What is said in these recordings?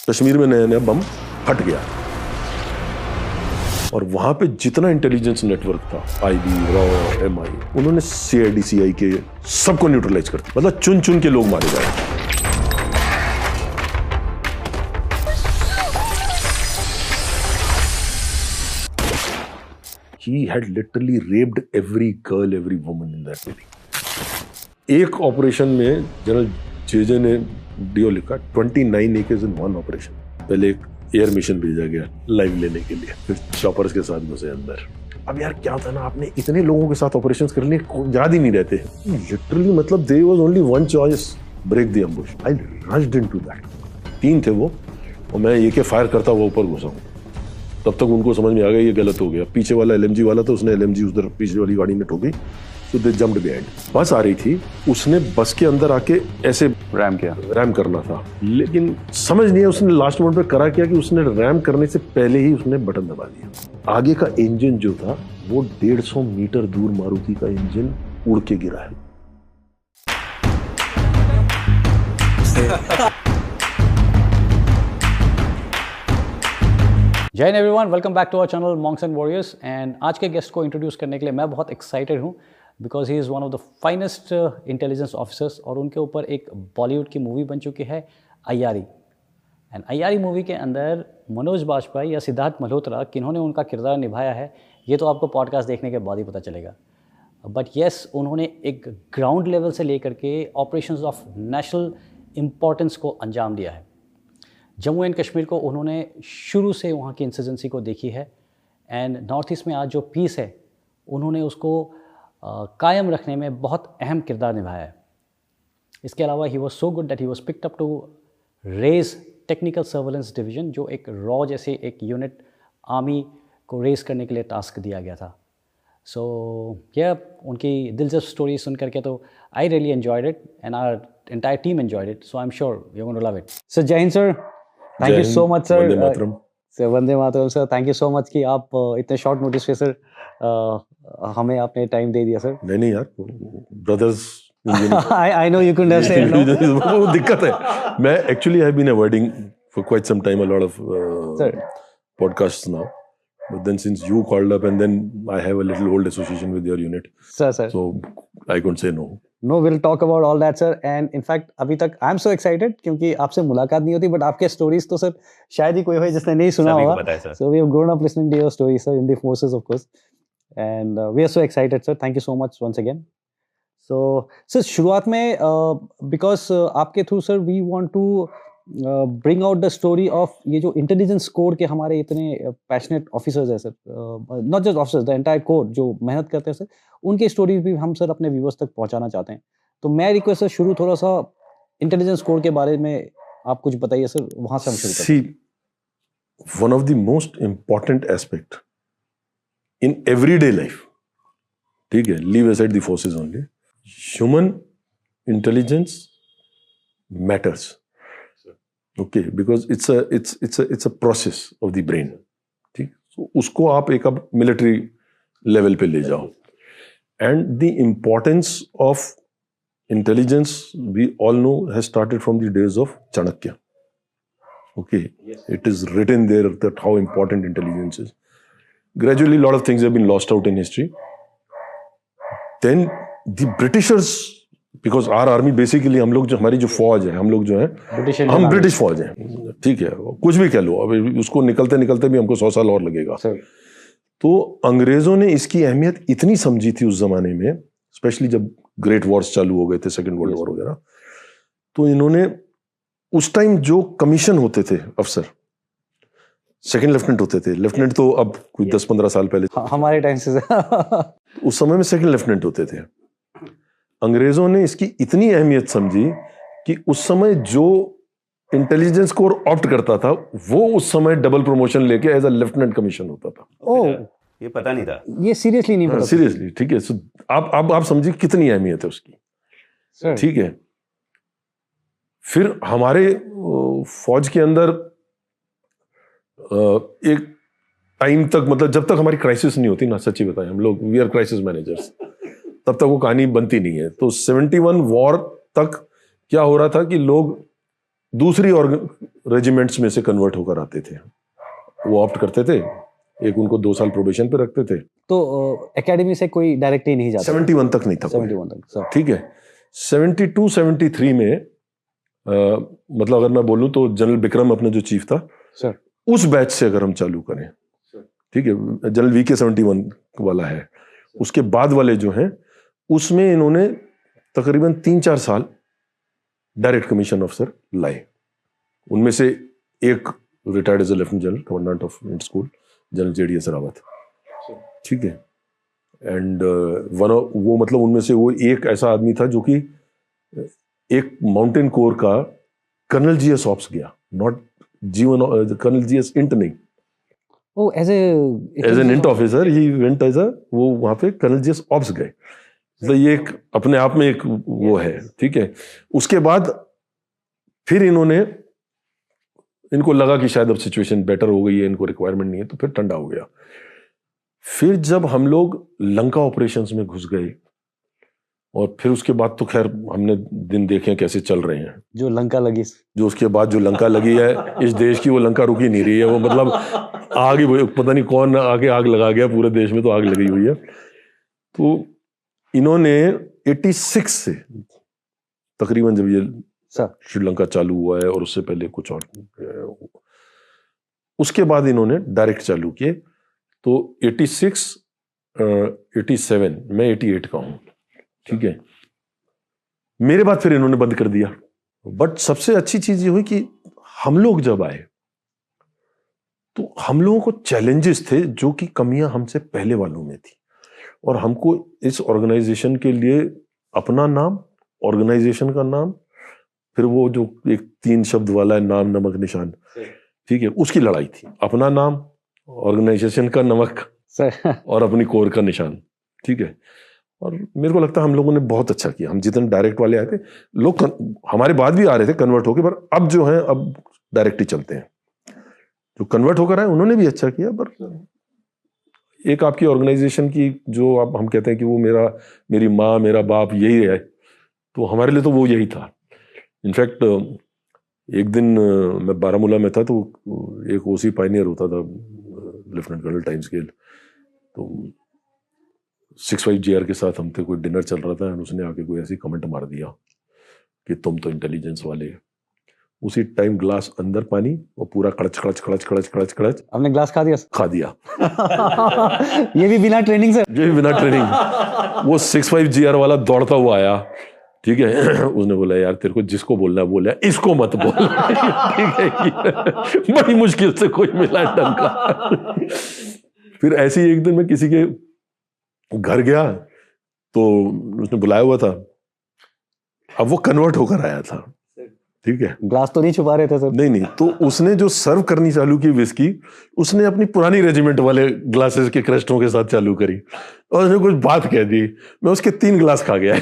कश्मीर में नया नया बम फट गया और वहां पे जितना इंटेलिजेंस नेटवर्क था, आईबी, रॉ, एमआई, उन्होंने सीआईडी, सीआई के सबको न्यूट्रलाइज कर दिया। मतलब चुन चुन के लोग मारे गए। He had literally raped every girl, every woman in that building. एक ऑपरेशन में जनरल जेजे ने डीओ लिखा 29 एकर्स इन वन ऑपरेशन। पहले एक एयर मिशन भेजा गया लाइव लेने के लिए, फिर चॉपर्स के साथ घुसे अंदर। अब यार क्या होता ना, आपने इतने लोगों के साथ ऑपरेशंस कर लिए, याद ही नहीं रहते। लिटरली मतलब there was only one choice, break the ambush. I rushed into that. 3 थे वो, और मैं एक फायर करता हुआ ऊपर घुसा हूँ। तब तक उनको समझ में आ गया ये गलत हो गया। पीछे वाला एलएमजी वाला था, उसने एलएमजी उधर पीछे वाली गाड़ी में ठोकी, तो दे जंप्ड बिहाइंड। बस आ रही थी, उसने बस के अंदर आके ऐसे रैम करना था, लेकिन समझ नहीं है उसने लास्ट मोमेंट पे करा क्या कि उसने रैम करने से पहले ही उसने बटन दबा दिया। आगे का इंजन जो था वो 150 मीटर दूर मारुति का इंजन उड़ के गिरा है। Jai Hind everyone, welcome back to our channel Monks and Warriors. And आज के गेस्ट को इंट्रोड्यूस करने के लिए मैं बहुत एक्साइटेड हूँ because he is one of the finest intelligence officers. और उनके ऊपर एक बॉलीवुड की मूवी बन चुकी है अय्यारी। एंड अय्यारी मूवी के अंदर मनोज बाजपेयी या सिद्धार्थ मल्होत्रा किन्होंने उनका किरदार निभाया है, ये तो आपको पॉडकास्ट देखने के बाद ही पता चलेगा। बट येस, उन्होंने एक ग्राउंड लेवल से लेकर के ऑपरेशंस ऑफ नेशनल इम्पॉर्टेंस को अंजाम दिया है। जम्मू एंड कश्मीर को उन्होंने शुरू से वहाँ की इंसर्जेंसी को देखी है। एंड नॉर्थ ईस्ट में आज जो पीस है, उन्होंने उसको कायम रखने में बहुत अहम किरदार निभाया है। इसके अलावा he was so good that he was picked up to raise technical surveillance division, जो एक रॉ जैसे एक यूनिट आर्मी को रेज करने के लिए टास्क दिया गया था। सो उनकी दिलचस्प स्टोरी सुन करके तो I really enjoyed it and our entire team enjoyed it, so I'm sure you're going to love it. So Jai Hind sir, thank you so much sir. Vande Mataram. Sir Vande Mataram sir, thank you so much कि आप इतने short notice पे sir हमें आपने time दे दिया sir. नहीं यार, brothers I know you couldn't have said no. वो दिक्कत है। मैं actually have been avoiding for quite some time a lot of podcasts now, but then since you called up and then I have a little old association with your unit, sir, so I couldn't say no. No, we'll talk about all that, sir. And in fact, अभी तक I'm so excited क्योंकि आपसे मुलाकात नहीं होती, but आपके stories तो sir शायद ही कोई हो जिसने नहीं सुना होगा। So we have grown up listening to your stories, sir, in the forces, of course. And we are so excited, sir. Thank you so much once again. So, sir, शुरुआत में because आपके through, sir, we want to bring out the story of ये जो intelligence core के हमारे इतने passionate officers हैं sir, not just officers, the entire core जो मेहनत करते हैं सर, उनके स्टोरीज भी हम सर अपने व्यूअर्स तक पहुंचाना चाहते हैं। तो मैं रिक्वेस्ट सर शुरू थोड़ा सा इंटेलिजेंस कोर के बारे में आप कुछ बताइए सर, वहां से हम शुरू करते हैं। See, one of the most important aspect in everyday life, ठीक है, leave aside the forces only, human intelligence matters. Okay, because it's a process of the brain, ठीक। so उसको आप एक अब मिलिट्री लेवल पे ले जाओ, and the importance of intelligence we all know has started from the days of Chanakya. Okay, yes. It is written there that how important intelligence is. Gradually a lot of things have been lost out in history. Then the Britishers, because our army basically, हम लोग जो हमारी जो फौज है, हम लोग जो है हम ब्रिटिश फौज हैं, ठीक है, कुछ भी कह लो, अब उसको निकलते निकलते भी हमको 100 साल और लगेगा। तो अंग्रेजों ने इसकी अहमियत इतनी समझी थी उस जमाने में, स्पेशली जब ग्रेट वॉर्स चालू हो गए थे, सेकेंड वर्ल्ड वॉर वगैरह, तो इन्होंने उस टाइम जो कमीशन होते थे अफसर, सेकेंड लेफ्टिनेंट होते थे, लेफ्टिनेंट तो अब कोई 10-15 साल पहले हमारे टाइम से उस समय में सेकेंड लेफ्टिनेंट होते थे। अंग्रेजों ने इसकी इतनी अहमियत समझी कि उस समय जो इंटेलिजेंस कोर ऑप्ट करता था, वो उस समय डबल प्रमोशन लेके एज अ लेफ्टिनेंट कमीशन होता था। ओह, ये पता नहीं था, ये सीरियसली नहीं पता। सीरियसली, ठीक है। सो आप समझिए कितनी अहमियत है उसकी, ठीक है। फिर हमारे फौज के अंदर एक टाइम तक, मतलब जब तक हमारी क्राइसिस नहीं होती ना, सच्ची बताएं, हम लोग वी आर क्राइसिस मैनेजर्स, तब तक वो कहानी बनती नहीं है। तो 71 वॉर तक क्या हो रहा था कि लोग दूसरी रेजिमेंट्स में से कन्वर्ट होकर आते थे, वो ऑप्ट करते थे, एक उनको 2 साल प्रोबेशन पे रखते थे। तो एकेडमी से कोई डायरेक्टली नहीं जाता? 71 तक नहीं था कोई। 71 तक सर। ठीक है। 72-73 में मतलब अगर मैं बोलूं तो जनरल बिक्रम अपने जो चीफ था सर, उस बैच से अगर हम चालू करें, ठीक है, जनरल वीके 71 वाला है, उसके बाद वाले जो हैं उसमें इन्होंने तकरीबन 3-4 साल डायरेक्ट कमीशन ऑफिसर लाए। उनमें से एक retired as a lieutenant general commandant of school, general JDS Rawat. ठीक है। एंड वो मतलब उनमें से वो एक ऐसा आदमी था जो कि एक माउंटेन कोर का कर्नल GS ऑप्स गया, not G1 colonel GS int नहीं, oh as an int officer he went as वो वहां पे कर्नल GS ऑप्स गए। तो ये एक अपने आप में एक वो है। ठीक है। उसके बाद फिर इनको लगा कि शायद अब सिचुएशन बेटर हो गई है, इनको रिक्वायरमेंट नहीं है, तो फिर ठंडा हो गया। फिर जब हम लोग लंका ऑपरेशंस में घुस गए और फिर उसके बाद तो खैर हमने दिन देखे कैसे चल रहे हैं। जो लंका लगी, जो उसके बाद जो लंका लगी है इस देश की, वो लंका रुकी नहीं रही है। वो मतलब आग ही, पता नहीं कौन आगे आग लगा गया, पूरे देश में तो आग लगी हुई है। तो इन्होंने 86 से तकरीबन जब ये श्रीलंका चालू हुआ है और उससे पहले कुछ और, उसके बाद इन्होंने डायरेक्ट चालू किए। तो 86, 87, मैं 88 का हूं। ठीक है। मेरे बाद फिर इन्होंने बंद कर दिया। बट सबसे अच्छी चीज ये हुई कि हम लोग जब आए तो हम लोगों को चैलेंजेस थे जो कि कमियां हमसे पहले वालों में थी, और हमको इस ऑर्गेनाइजेशन के लिए अपना नाम, ऑर्गेनाइजेशन का नाम, फिर वो जो एक 3 शब्द वाला है नाम नमक निशान, ठीक है, उसकी लड़ाई थी। अपना नाम, ऑर्गेनाइजेशन का नमक और अपनी कोर का निशान। ठीक है। और मेरे को लगता है हम लोगों ने बहुत अच्छा किया। हम जितने डायरेक्ट वाले आए थे, लोग हमारे बाद भी आ रहे थे कन्वर्ट होके, पर अब जो है अब डायरेक्ट ही चलते हैं। जो कन्वर्ट होकर आए उन्होंने भी अच्छा किया, पर एक आपकी ऑर्गेनाइजेशन की जो आप हम कहते हैं कि वो मेरी माँ, मेरा बाप यही है, तो हमारे लिए तो वो यही था। इनफैक्ट एक दिन मैं बारामूला में था, तो एक OC पायनियर होता था, लेफ्टिनेंट कर्नल टाइम स्केल, तो 65 GR के साथ हम थे, कोई डिनर चल रहा था, उसने आके कोई ऐसी कमेंट मार दिया कि तुम तो इंटेलिजेंस वाले। उसी टाइम ग्लास अंदर पानी और पूरा कड़च कड़च कड़च कड़च कड़च कड़च, हमने ग्लास खा दिया। ये भी बिना ट्रेनिंग से? ये भी बिना ट्रेनिंग। वो 65 GR वाला दौड़ता हुआ आया। ठीक है। उसने बोला यार तेरे को जिसको बोलना है बोल, इसको मत बोल। ठीक है। बड़ी मुश्किल से कोई मिला ढंग का। फिर ऐसे ही एक दिन मैं किसी के घर गया, तो उसने बुलाया हुआ था, अब वो कन्वर्ट होकर आया था। ठीक है। ग्लास तो नहीं छुपा रहे थे सर? नहीं। तो उसने जो सर्व करनी चालू की विस्की, उसने अपनी पुरानी रेजिमेंट वाले ग्लासेस के क्रस्टों के साथ चालू करी, और उसने कुछ बात कह दी, मैं उसके 3 ग्लास खा गया।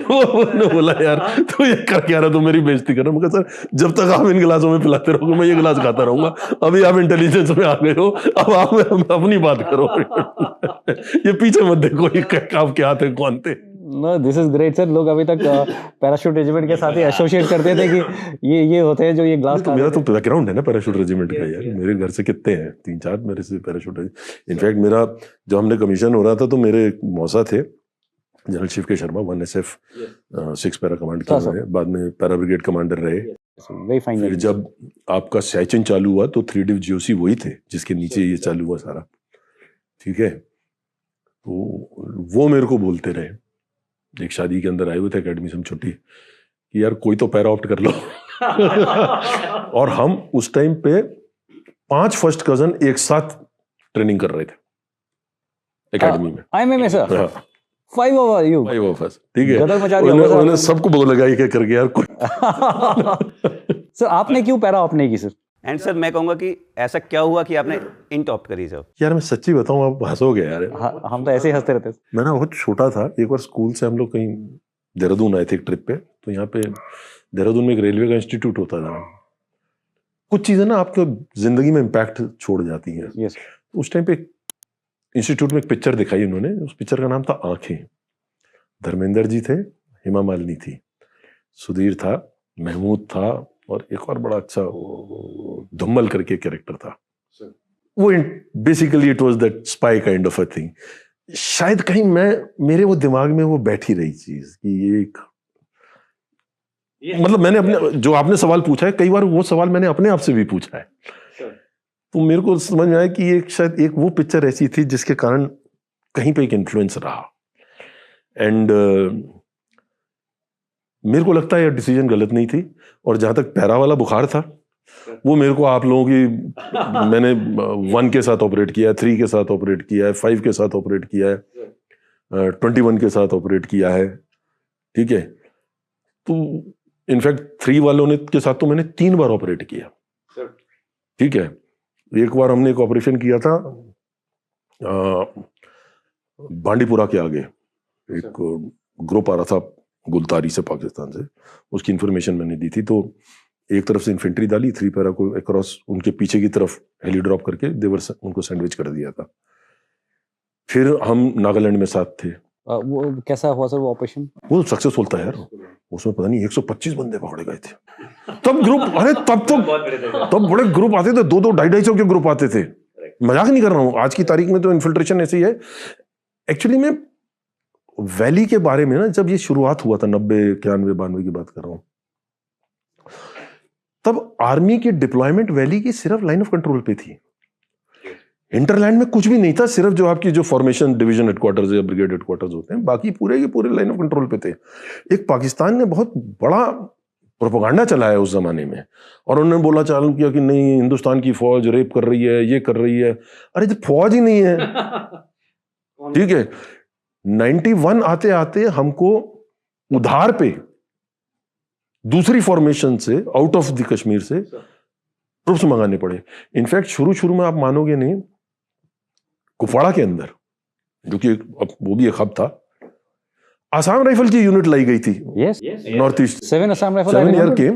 वो बोला यार तू ये कर क्या रहा, तू मेरी बेइज्जती कर रहा। मैं कहा सर जब तक आप इन गिलासों में पिलाते रहोगे मैं ये गिलास खाता रहूंगा, अभी आप इंटेलिजेंस में आ गए हो, अब आप अपनी बात करो। ये पीछे मत देखो आप क्या थे, कौन थे। No, this is great sir. लोग अभी तक पैराशूट रेजिमेंट के साथ ही एसोसिएट करते थे कि ये होते हैं जो ये ग्लास। तो मेरा तो बैकग्राउंड है ना पैराशूट रेजिमेंट का यार। मेरे घर से कितने हैं, 3-4 मेरे से पैराशूट। इनफैक्ट मेरा जब हमने कमीशन हो रहा था तो मेरे मौसा थे जनरल शिव के शर्मा, 1SF 6 पैरा कमांड के हुए, बाद में पैरा ब्रिगेड कमांडर रहे। फिर जब आपका सैचिन चालू हुआ तो 3 डिव GOC वही थे जिसके नीचे ये चालू हुआ सारा। ठीक है। तो वो मेरे को बोलते रहे, एक शादी के अंदर आए हुए थे अकेडमी से हम छुट्टी, कि यार कोई तो पैरा ऑप्ट कर लो। और हम उस टाइम पे 5 फर्स्ट कजन एक साथ ट्रेनिंग कर रहे थे एकेडमी में। IMMA sir? 5 of us। ठीक है। उन्होंने सबको बोला लगा क्या करके यार कोई। सर आपने क्यों पैरा ऑप्ट नहीं की सर? एंड सर मैं कहूंगा कि ऐसा क्या हुआ कि आपने इंट ऑप्ट करी सर? यार मैं सच्ची बताऊं, आप हंसोगे यार। हम तो ऐसे ही हंसते रहते। मैं ना बहुत छोटा था, एक बार स्कूल से हम लोग कहीं देहरादून आए थे एक ट्रिप पे, तो यहाँ पे देहरादून में एक रेलवे का इंस्टीट्यूट होता था। कुछ चीजें ना आपको जिंदगी में इम्पैक्ट छोड़ जाती हैं। yes. उस टाइम पे इंस्टीट्यूट में एक पिक्चर दिखाई उन्होंने, उस पिक्चर का नाम था आंखें। धर्मेंद्र जी थे, हेमा मालिनी थी, सुधीर था, महमूद था, और एक और बड़ा अच्छा धुम्मल करके कैरेक्टर था। वो basically it was that spy kind of a thing. शायद कहीं मेरे वो दिमाग में वो बैठी रही चीज कि ये एक, मतलब मैंने अपने, जो आपने सवाल पूछा है, कई बार वो सवाल मैंने अपने आप से भी पूछा है। तो मेरे को समझ में आया कि एक शायद एक वो पिक्चर ऐसी थी जिसके कारण कहीं पे एक इन्फ्लुएंस रहा। एंड मेरे को लगता है ये डिसीजन गलत नहीं थी। और जहां तक पैरा वाला बुखार था, वो मेरे को आप लोगों की, मैंने 1 के साथ ऑपरेट किया है, 3 के साथ ऑपरेट किया है, 5 के साथ ऑपरेट किया है, 21 के साथ ऑपरेट किया है, ठीक है। तो इनफैक्ट 3 वालों ने के साथ तो मैंने 3 बार ऑपरेट किया, ठीक है। एक बार हमने एक ऑपरेशन किया था बांडीपुरा के आगे, एक ग्रुप आ रहा था गुलतारी से, पाकिस्तान से, उसकी इंफॉर्मेशन मैंने दी थी। तो एक तरफ से इन्फेंट्री डाली, 3 पैरा को अक्रॉस उनके पीछे की तरफ हेली ड्रॉप करके उनको सैंडविच कर दिया था। फिर हम नागालैंड में साथ थे। वो कैसा हुआ सर वो ऑपरेशन? वो सक्सेसफुल था यार, उसमें पता नहीं 125 बंदे पकड़े गए थे तब ग्रुप। अरे तब बड़े ग्रुप आते थे, 2-2, 250 के ग्रुप आते थे। मजाक नहीं कर रहा हूँ, आज की तारीख में तो इन्फिल्ट्रेशन ऐसी है। एक्चुअली में वैली के बारे में ना, जब ये शुरुआत हुआ था 90, 91, 92 की बात कर रहा हूँ, तब आर्मी की डिप्लॉयमेंट वैली की सिर्फ लाइन ऑफ कंट्रोल पे थी। इंटरलैंड में कुछ भी नहीं था, सिर्फ जो आपकी जो फॉर्मेशन डिवीजन हेडक्वार्टर्स या ब्रिगेड हेडक्वार्टर्स होते हैं, बाकी पूरे के पूरे लाइन ऑफ कंट्रोल पे थे। एक पाकिस्तान ने बहुत बड़ा प्रोपेगेंडा चलाया उस जमाने में, और उन्होंने बोला चालू किया कि नहीं, हिंदुस्तान की फौज रेप कर रही है, ये कर रही है। अरे जब फौज ही नहीं है, ठीक है। 91 आते आते हमको उधार पे दूसरी फॉर्मेशन से, आउट ऑफ द कश्मीर से ट्रुप्स मंगाने पड़े। इनफैक्ट शुरू में आप मानोगे नहीं, कुपवाड़ा के अंदर, जो कि वो भी एक हब था, आसाम राइफल की यूनिट लाई गई थी। Yes. North east 7 Assam Rifle. 7 year के,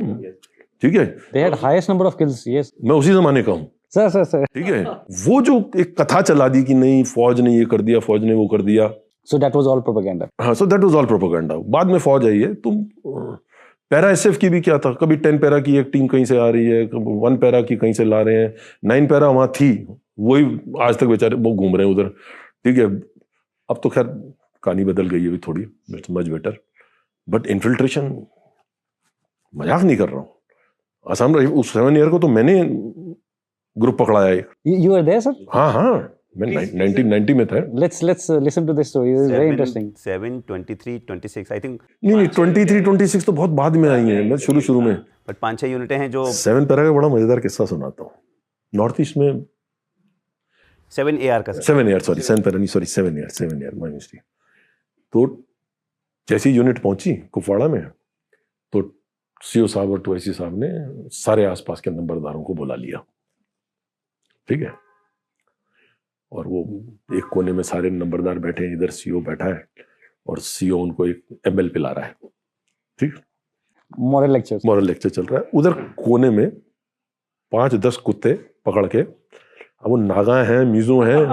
ठीक है। They had highest number of kills. Yes. मैं उसी जमाने का हूं, सर। ठीक है। वो जो एक कथा चला दी कि नहीं, फौज ने ये कर दिया, फौज ने वो कर दिया। So that was all propaganda. हाँ, so that was all propaganda। बाद में फौज आई है। तुम पैरा एसएफ की भी क्या था, कभी 10 पैरा की एक टीम कहीं से आ रही है, 1 पैरा की कहीं से ला रहे हैं, 9 पैरा वहां थी, वही आज तक बेचारे वो घूम रहे हैं उधर, ठीक है। अब तो खैर कहानी बदल गई है भी थोड़ी, it's much better. But infiltration, मजाक नहीं कर रहा हूँ। आसाम उस 7 ईयर को तो मैंने ग्रुप पकड़ाया एक। You were there, sir? हाँ, मैं 1990 में था। Let's listen to this story. It is very interesting. 7, 23, 26 I think. नहीं, 23, 26 तो बहुत बाद में आई है, मैं शुरू में। बट 5-6 यूनिटें हैं जो 7 पैरा का बड़ा मजेदार किस्सा सुनाता हूँ। नॉर्थ ईस्ट में 7 AR का 7 ईयर, सॉरी 7 पैरा नहीं, सॉरी 7 ईयर माय मिस्टेक। तो जैसी यूनिट पहुंची कुपवाड़ा में, तो सीओ साहब और टूआईसी साहब ने सारे आसपास के नंबरदारों को बुला लिया, ठीक है। और वो एक कोने में सारे नंबरदार बैठे हैं, इधर सीओ बैठा है, और सीओ उनको एक एमएल पिला रहा है, ठीक। Moral lecture चल रहा है। उधर कोने में 5-10 कुत्ते पकड़ के, अब वो नागा हैं, मीजो हैं,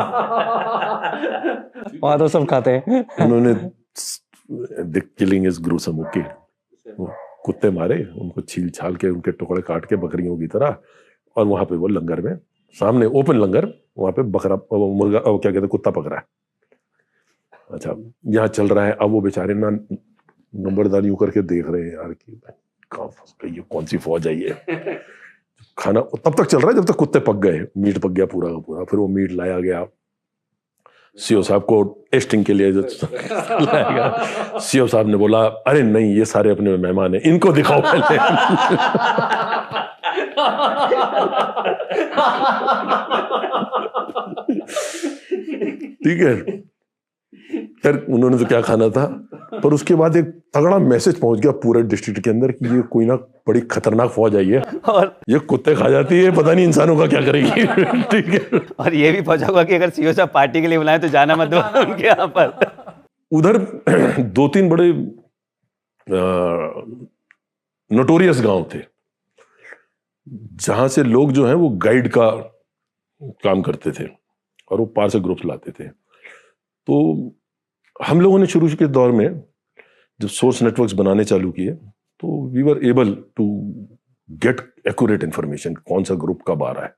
और तो सब खाते हैं। उन्होंने the killing is gruesome, okay. कुत्ते मारे, उनको छील छाल के, उनके टुकड़े काट के बकरियों की तरह, और वहां पे वो लंगर में, सामने ओपन लंगर, वहां पे बकरा, मुर्गा, क्या कहते हैं, कुत्ता पक रहा है। अच्छा, यहाँ चल रहा है। अब वो बेचारे ना नंबरदार यूं करके देख रहे हैं यार कि कहाँ फंस गई, ये कौन सी फौज आई है। खाना तब तक चल रहा है जब तक कुत्ते पक गए, मीट पक गया पूरा का पूरा। फिर वो मीट लाया गया, सीओ साहब को टेस्टिंग के लिए लाया गया। सीओ साहब ने बोला, अरे नहीं, ये सारे अपने मेहमान हैं, इनको दिखाओ पहले। ठीक है। फिर उन्होंने तो क्या खाना था, पर उसके बाद एक तगड़ा मैसेज पहुंच गया पूरे डिस्ट्रिक्ट के अंदर कि ये कोई ना बड़ी खतरनाक फौज आई है, और ये कुत्ते खा जाती है, पता नहीं इंसानों का क्या करेगी। ठीक है। और ये भी पहुंचा होगा कि अगर सीओ साहब पार्टी के लिए बुलाए तो जाना मत दो उनके यहाँ पर। उधर 2-3 बड़े नोटोरियस गांव थे, जहां से लोग जो हैं वो गाइड का काम करते थे, और वो पार से ग्रुप्स लाते थे। तो हम लोगों ने शुरू के दौर में जब सोर्स नेटवर्क्स बनाने चालू किए, तो we were able to get accurate information कौन सा ग्रुप कब आ रहा है।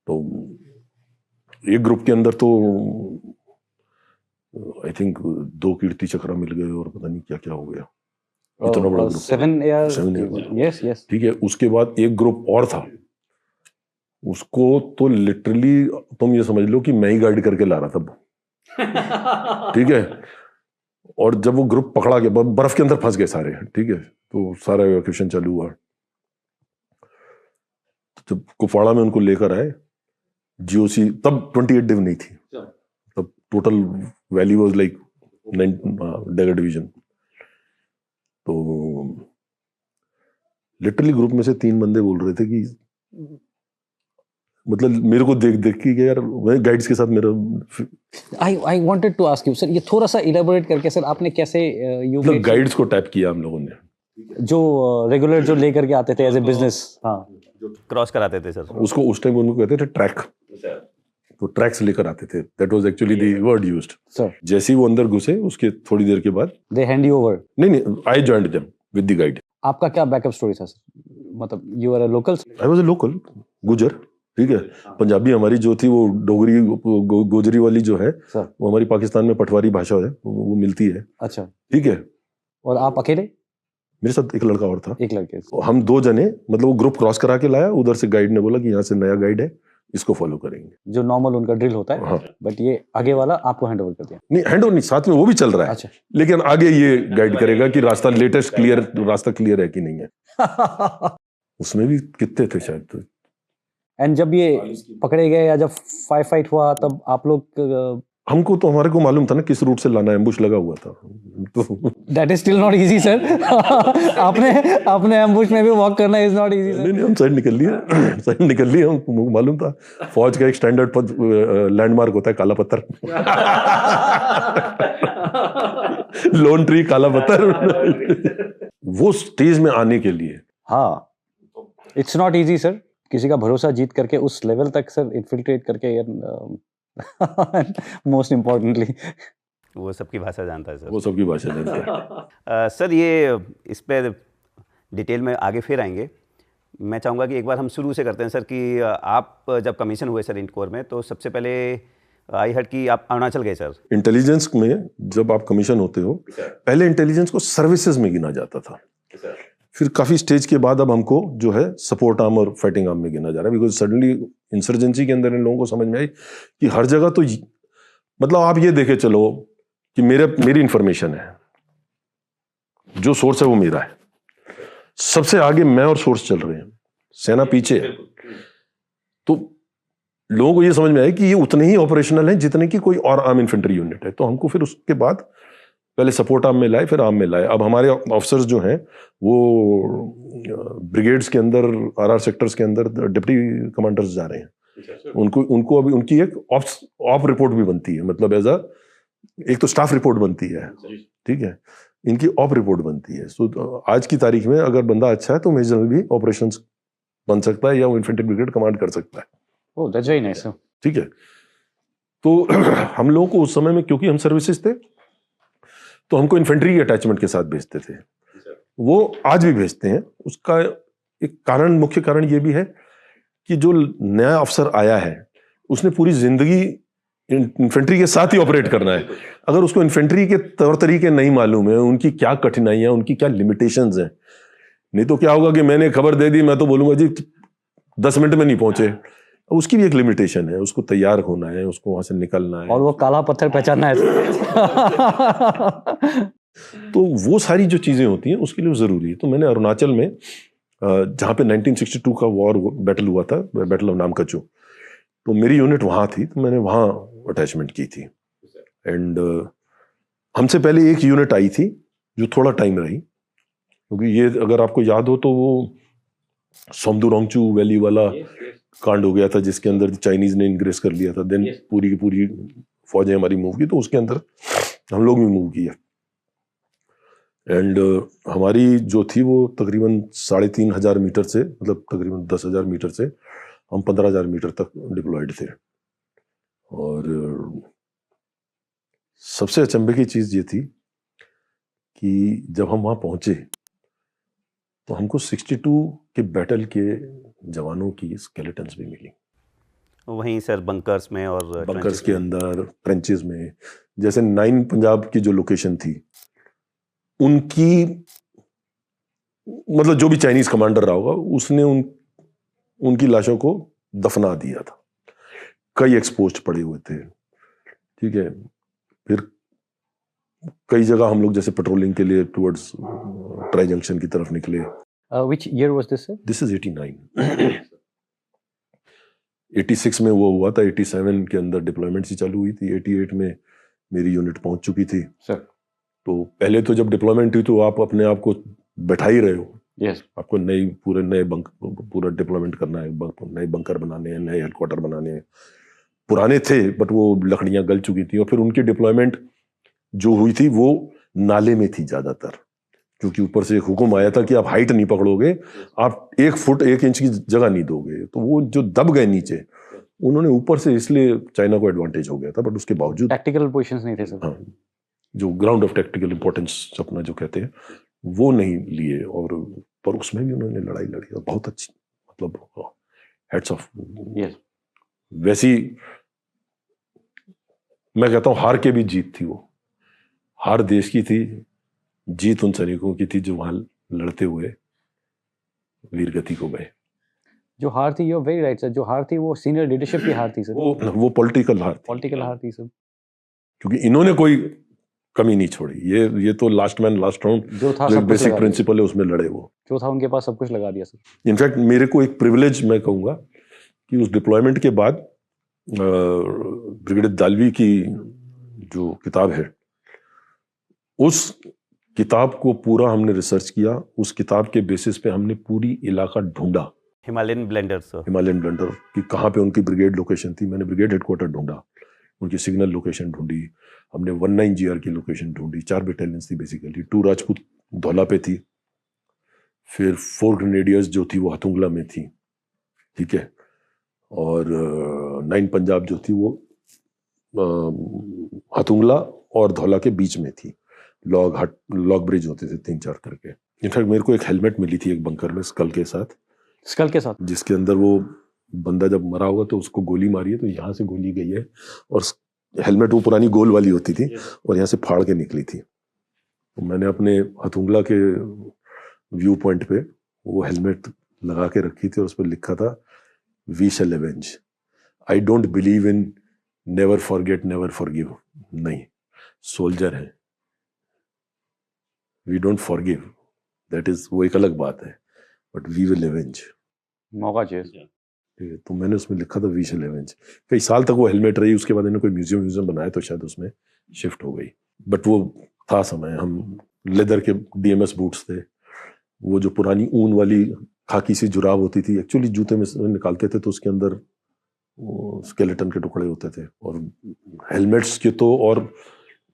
तो एक ग्रुप के अंदर तो आई थिंक 2 कीर्ति चक्र मिल गए और पता नहीं क्या क्या हो गया, इतना बड़ा group. 7 years. 7 years. Yes, yes. ठीक है, उसके बाद एक ग्रुप और था, उसको तो लिटरली तुम ये समझ लो कि मैं ही गाइड करके ला रहा था। ठीक है, और जब वो ग्रुप पकड़ा गया, बर्फ के अंदर फंस गए सारे, ठीक है, तो सारा इवैक्यूएशन चालू हुआ। जब कुपवाड़ा में उनको लेकर आए, जीओसी तब 28 डिव नहीं थी, तब total valley was like dagger division. तो लिटरली ग्रुप में से 3 बंदे बोल रहे थे कि मतलब मेरे को देख देख के यार, मैं गाइड्स के साथ मेरा I wanted to ask you, sir, ये थोड़ा सा इलेबोरेट करके सर, आपने कैसे मतलब गाइड्स को टैप किया हम लोगों ने, जो रेगुलर जो लेकर के आते थे एज ए बिजनेस, हाँ, क्रॉस कराते थे सर उसको उस टाइम उनको कहते थे ट्रैक, तो ट्रैक्स लेकर आते थे, that was actually the word used. Sir जैसे ही वो अंदर घुसे उसके थोड़ी देर के बाद दे हैंड यू ओवर। नहीं, I joined them with the guide. आपका क्या बैकअप स्टोरी था सर? मतलब you are a local? I was a local Gujjar, ठीक है, पंजाबी हमारी जो थी वो डोगरी गोजरी वाली जो है सर, वो हमारी पाकिस्तान में पटवारी भाषा है, वो मिलती है, अच्छा, ठीक है। और आप अकेले? मेरे साथ एक लड़का और था, एक लड़के? हम 2 जने, मतलब वो ग्रुप क्रॉस करा के लाया, उधर से गाइड ने बोला कि यहाँ से नया गाइड है, इसको फॉलो करेंगे, जो नॉर्मल उनका ड्रिल होता है, हाँ। बट ये आगे वाला आपको हैंड ओवर कर दिया? नहीं, हैंड ओवर नहीं, साथ में वो भी चल रहा है, अच्छा। लेकिन आगे ये गाइड करेगा कि रास्ता लेटेस्ट क्लियर, रास्ता क्लियर है कि नहीं है। उसमें भी कितने थे शायद, तो एंड जब ये पकड़े गए या जब फाइट हुआ तब आप लोग, हमको तो, हमारे को मालूम था ना किस रूट से लाना है, एम्बुश लगा हुआ था, तो that is still not easy sir. आपने एम्बुश में भी वॉक करना इज नॉट इजी सर। नहीं, हम साइड निकल लिए, साइड निकल लिए, हमको मालूम था फौज का एक स्टैंडर्ड लैंडमार्क होता है काला पत्थर। लोन ट्री, काला पत्थर। वो स्टेज में आने के लिए, हाँ, इट्स नॉट इजी सर, किसी का भरोसा जीत करके उस लेवल तक सर इन्फिल्ट्रेट करके, मोस्ट इम्पोर्टेंटली वो सबकी भाषा जानता है सर। वो सबकी भाषा जानता है। सर ये इस पे डिटेल में आगे फिर आएंगे। मैं चाहूँगा कि एक बार हम शुरू से करते हैं सर, कि आप जब कमीशन हुए सर इंटकोर में, तो सबसे पहले आई हर्ड कि आप अरुणाचल गए सर। इंटेलिजेंस में जब आप कमीशन होते हो, पहले इंटेलिजेंस को सर्विसेज में गिना जाता था, फिर काफी स्टेज के बाद अब हमको जो है सपोर्ट आर्म और फाइटिंग आर्म में गिना जा रहा है, बिकॉज सडनली इंसर्जेंसी के अंदर इन लोगों को समझ में आई कि हर जगह तो मतलब आप ये देखे चलो कि मेरी इंफॉर्मेशन है, जो सोर्स है वो मेरा है, सबसे आगे मैं और सोर्स चल रहे हैं, सेना पीछे है। तो लोगों को ये समझ में आया कि ये उतने ही ऑपरेशनल हैं जितने की कोई और आर्म इन्फेंट्री यूनिट है। तो हमको फिर उसके बाद पहले सपोर्ट आर्म में लाए, फिर आर्म में लाए। अब हमारे ऑफिसर्स जो हैं वो ब्रिगेड्स के अंदर, आरआर सेक्टर्स के अंदर डिप्टी कमांडर्स जा रहे हैं। उनको अभी उनकी एक ऑफ रिपोर्ट भी बनती है, मतलब एज एक तो स्टाफ रिपोर्ट बनती है, ठीक है, इनकी ऑफ रिपोर्ट बनती है। सो आज की तारीख में अगर बंदा अच्छा है तो मेजर भी ऑपरेशंस बन सकता है या वो इन्फेंट्री ब्रिगेड कमांड कर सकता है। ओह, दैट्स वेरी नाइस सर। ठीक है, तो हम लोगों को उस समय में, क्योंकि हम सर्विसेज थे, तो हमको इन्फेंट्री अटैचमेंट के साथ भेजते थे, वो आज भी भेजते हैं। उसका एक कारण, मुख्य कारण ये भी है कि जो नया अफसर आया है उसने पूरी जिंदगी इन्फेंट्री के साथ ही ऑपरेट करना है। अगर उसको इन्फेंट्री के तौर तरीके नहीं मालूम है, उनकी क्या कठिनाइयां, उनकी क्या लिमिटेशंस हैं, नहीं तो क्या होगा कि मैंने खबर दे दी, मैं तो बोलूंगा जी 10 मिनट में नहीं पहुंचे। उसकी भी एक लिमिटेशन है, उसको तैयार होना है, उसको वहां से निकलना है, और वो काला पत्थर पहचानना है। तो वो सारी जो चीजें होती हैं उसके लिए जरूरी है। तो मैंने अरुणाचल में, जहाँ पे 1962 का वॉर बैटल हुआ था, बैटल ऑफ नामकचू, तो मेरी यूनिट वहाँ थी, तो मैंने वहाँ अटैचमेंट की थी। एंड हमसे पहले एक यूनिट आई थी जो थोड़ा टाइम रही, क्योंकि ये अगर आपको याद हो तो वो सोमदुरोंगचू वैली वाला कांड हो गया था, जिसके अंदर चाइनीज ने इंग्रेस कर लिया था। देन पूरी की पूरी फौजें हमारी मूव की, तो उसके अंदर हम लोग भी मूव किए। एंड हमारी जो थी वो तकरीबन 3,500 मीटर से, मतलब तकरीबन 10,000 मीटर से हम 15,000 मीटर तक डिप्लॉयड थे। और सबसे अचंभे की चीज ये थी कि जब हम वहां पहुंचे तो हमको 62 के बैटल के जवानों की स्केलेटन्स भी मिली, वहीं सर बंकर्स में और बंकर्स के अंदर, ट्रेंचेस में। जैसे 9 पंजाब की जो लोकेशन थी, उनकी मतलब जो भी चाइनीज कमांडर रहा होगा उसने उनकी लाशों को दफना दिया था। कई एक्सपोज पड़े हुए थे, ठीक है। फिर कई जगह हम लोग जैसे पेट्रोलिंग के लिए टुवर्ड्स ट्राई जंक्शन की तरफ निकले। Which year was this, sir? This is 89। 86 में वो हुआ था, 87 के अंदर डिप्लॉयमेंट ही चालू हुई थी, 88 में मेरी यूनिट पहुंच चुकी थी। सर तो पहले तो जब डिप्लॉयमेंट हुई तो आप अपने आप को बैठा ही रहे हो, यस, आपको पूरा डिप्लॉयमेंट करना है, नए बंकर बनाने हैं, नए हेडक्वार्टर बनाने हैं। पुराने थे बट वो लकड़ियां गल चुकी थी, और फिर उनकी डिप्लॉयमेंट जो हुई थी वो नाले में थी ज्यादातर, क्योंकि ऊपर से एक हुक्म आया था कि आप हाइट नहीं पकड़ोगे, आप 1 फुट 1 इंच की जगह नहीं दोगे। तो वो जो दब गए नीचे, उन्होंने ऊपर से, इसलिए चाइना को एडवांटेज हो गया था। बट उसके बावजूद टैक्टिकल पोजीशंस नहीं थे सर। हाँ, जो ग्राउंड ऑफ टैक्टिकल इंपॉर्टेंस अपना जो कहते हैं वो नहीं लिए, और पर उसमें भी उन्होंने लड़ाई लड़ी और बहुत अच्छी, मतलब हेड्स ऑफ। यस, वैसी मैं कहता हूँ हार के भी जीत थी। वो हार देश की थी, जीत उन सैनिकों की थी जो वहां लड़ते हुए वीरगति को गए। जो हार थी, you are very right sir, जो हार थी वो सीनियर लीडरशिप की हार थी सर, वो पॉलिटिकल हार थी, पॉलिटिकल हार थी सर, क्योंकि इन्होंने कोई कमी नहीं छोड़ी। ये तो लास्ट मैन लास्ट राउंड जो था जो सब एक कुछ बेसिक लगा दिया। प्रिंसिपल है उसमें लड़े। वो जो था उनके पास सब कुछ लगा दिया सर। इनफैक्ट मेरे को एक प्रिविलेज मैं कहूँगा कि उस डिप्लॉयमेंट के बाद ब्रिगेडियर दालवी की जो किताब है, उस किताब को पूरा हमने रिसर्च किया। उस किताब के बेसिस पे हमने पूरी इलाका ढूंढा, हिमालयन ब्लेंडर्स। हिमालयन ब्लेंडर की कहाँ पे उनकी ब्रिगेड लोकेशन थी। मैंने ब्रिगेड हेडक्वार्टर ढूंढा, उनकी सिग्नल लोकेशन ढूंढी, हमने 19 GR की लोकेशन ढूंढी। 4 बटालियंस थी बेसिकली। 2 राजपूत धौला पे थी, फिर 4 ग्रेनेडियर्स जो थी वो हथुंगला में थी, ठीक है, और 9 पंजाब जो थी वो हथुंगला और धौला के बीच में थी। लॉग ब्रिज होते थे 3-4 करके। इनफैक्ट मेरे को एक हेलमेट मिली थी एक बंकर में स्कल के साथ, जिसके अंदर वो बंदा जब मरा होगा तो उसको गोली मारी है तो यहाँ से गोली गई है, और हेलमेट वो पुरानी गोल वाली होती थी और यहाँ से फाड़ के निकली थी। तो मैंने अपने हथुंगला के व्यू पॉइंट पे वो हेलमेट लगा के रखी थी और उस पर लिखा था we shall avenge. I don't believe in never forget never forgive. नहीं, सोल्जर है, we don't forgive, that is वो एक अलग बात है, बट वी विल एवेंज। मौका चाहिए। तो मैंने उसमें लिखा था वी शैल एवेंज। कई साल तक वो हेलमेट रही, उसके बाद इन्होंने कोई म्यूजियम बनाया तो शायद उसमें शिफ्ट हो गई। बट वो था समय, हम लेदर के DMS बूट्स थे, वो जो पुरानी ऊन वाली खाकी सी जुराब होती थी, एक्चुअली जूते में निकालते थे तो उसके अंदर स्केलेटन के टुकड़े होते थे। और हेलमेट्स के तो, और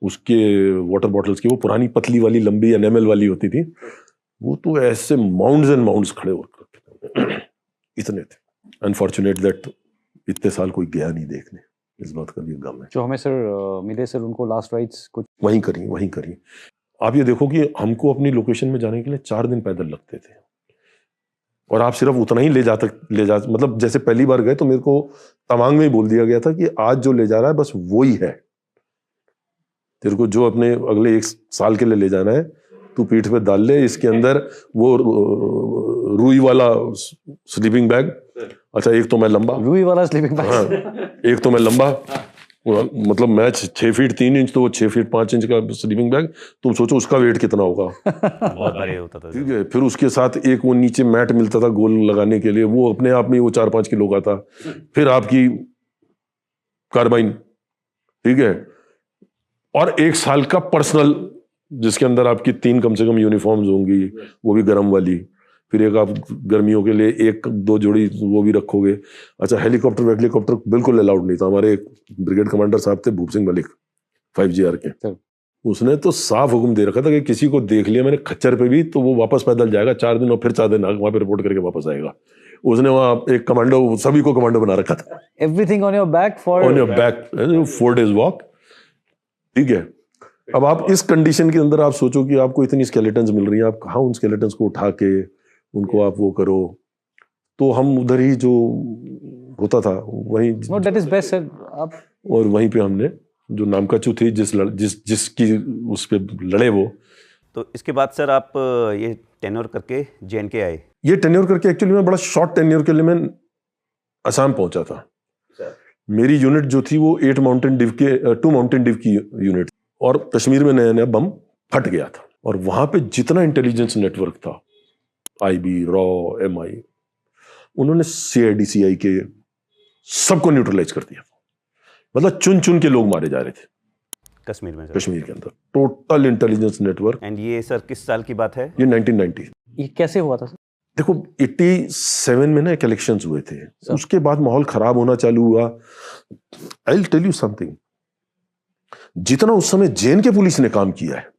उसके वाटर बॉटल्स की वो पुरानी पतली वाली लंबी एनेमल वाली होती थी, वो तो ऐसे माउंड्स एंड माउंड्स खड़े होकर इतने थे। अनफॉर्चुनेट दैट इतने साल कोई गया नहीं देखने, इस बात का भी गम है। जो हमें सर मिले सर, उनको लास्ट राइट्स कुछ वहीं करी। आप ये देखो कि हमको अपनी लोकेशन में जाने के लिए 4 दिन पैदल लगते थे, और आप सिर्फ उतना ही ले जा मतलब जैसे पहली बार गए तो मेरे को तवांग में ही बोल दिया गया था कि आज जो ले जा रहा है बस वो ही है, तेरे को जो अपने अगले 1 साल के लिए ले जाना है तू पीठ पे डाल ले। इसके अंदर वो रुई वाला स्लीपिंग बैग, अच्छा एक तो मैं लंबा, रूई वाला स्लीपिंग बैग, हाँ, एक तो मैं लंबा, मतलब मैं 6 फीट 3 इंच तो वो 6 फीट 5 इंच का स्लीपिंग बैग, तुम सोचो उसका वेट कितना होगा। बहुत भारी होता था, ठीक है। फिर उसके साथ एक वो नीचे मैट मिलता था गोल लगाने के लिए, वो अपने आप में वो 4-5 किलो का था। फिर आपकी कार्बाइन, ठीक है, और 1 साल का पर्सनल, जिसके अंदर आपकी 3 कम से कम यूनिफॉर्म्स होंगी, वो भी गर्म वाली। फिर एक आप गर्मियों के लिए 1-2 जोड़ी वो भी रखोगे। अच्छा, हेलीकॉप्टर बिल्कुल अलाउड नहीं था। हमारे एक ब्रिगेड कमांडर साहब थे भूप सिंह मलिक 5 GR के, उसने तो साफ हुक्म दे रखा था कि किसी को देख लिया मैंने खच्चर पे भी तो वो वापस पैदल जाएगा 4 दिन और फिर 4 दिन वहां पे रिपोर्ट करके वापस आएगा। उसने वहां एक कमांडो, सभी को कमांडो बना रखा था। Everything on your back for on your back 4 days walk, ठीक है। अब आप इस कंडीशन के अंदर आप सोचो कि आपको इतनी स्केलेटन्स मिल रही हैं, आप कहाँ उन स्केलेटन्स को उठा के उनको आप वो करो, तो हम उधर ही जो होता था वहीं, know that is best sir. आप और वहीं पे हमने जो नामकाचू थी, जिसकी उस पे लड़े वो, तो इसके बाद सर आप ये टेन्योर करके JNK आए। ये टेन्योर करके एक्चुअली मैं बड़ा शॉर्ट टेन्योर के लिए मैं असम पहुंचा था। मेरी यूनिट जो थी वो 2 माउंटेन डिव की यूनिट, और कश्मीर में नया नया बम फट गया था, और वहां पे जितना इंटेलिजेंस नेटवर्क था, IB, रॉ, MI, उन्होंने CID के सबको न्यूट्रलाइज कर दिया। मतलब चुन चुन के लोग मारे जा रहे थे कश्मीर में सर। कश्मीर के अंदर, टोटल इंटेलिजेंस नेटवर्क। एंड ये सर किस साल की बात है? ये 1990। ये कैसे हुआ था सर? देखो 87 में ना इलेक्शंस हुए थे, उसके बाद माहौल खराब होना चालू हुआ। I will tell you something, जितना उस समय JNK पुलिस ने काम किया है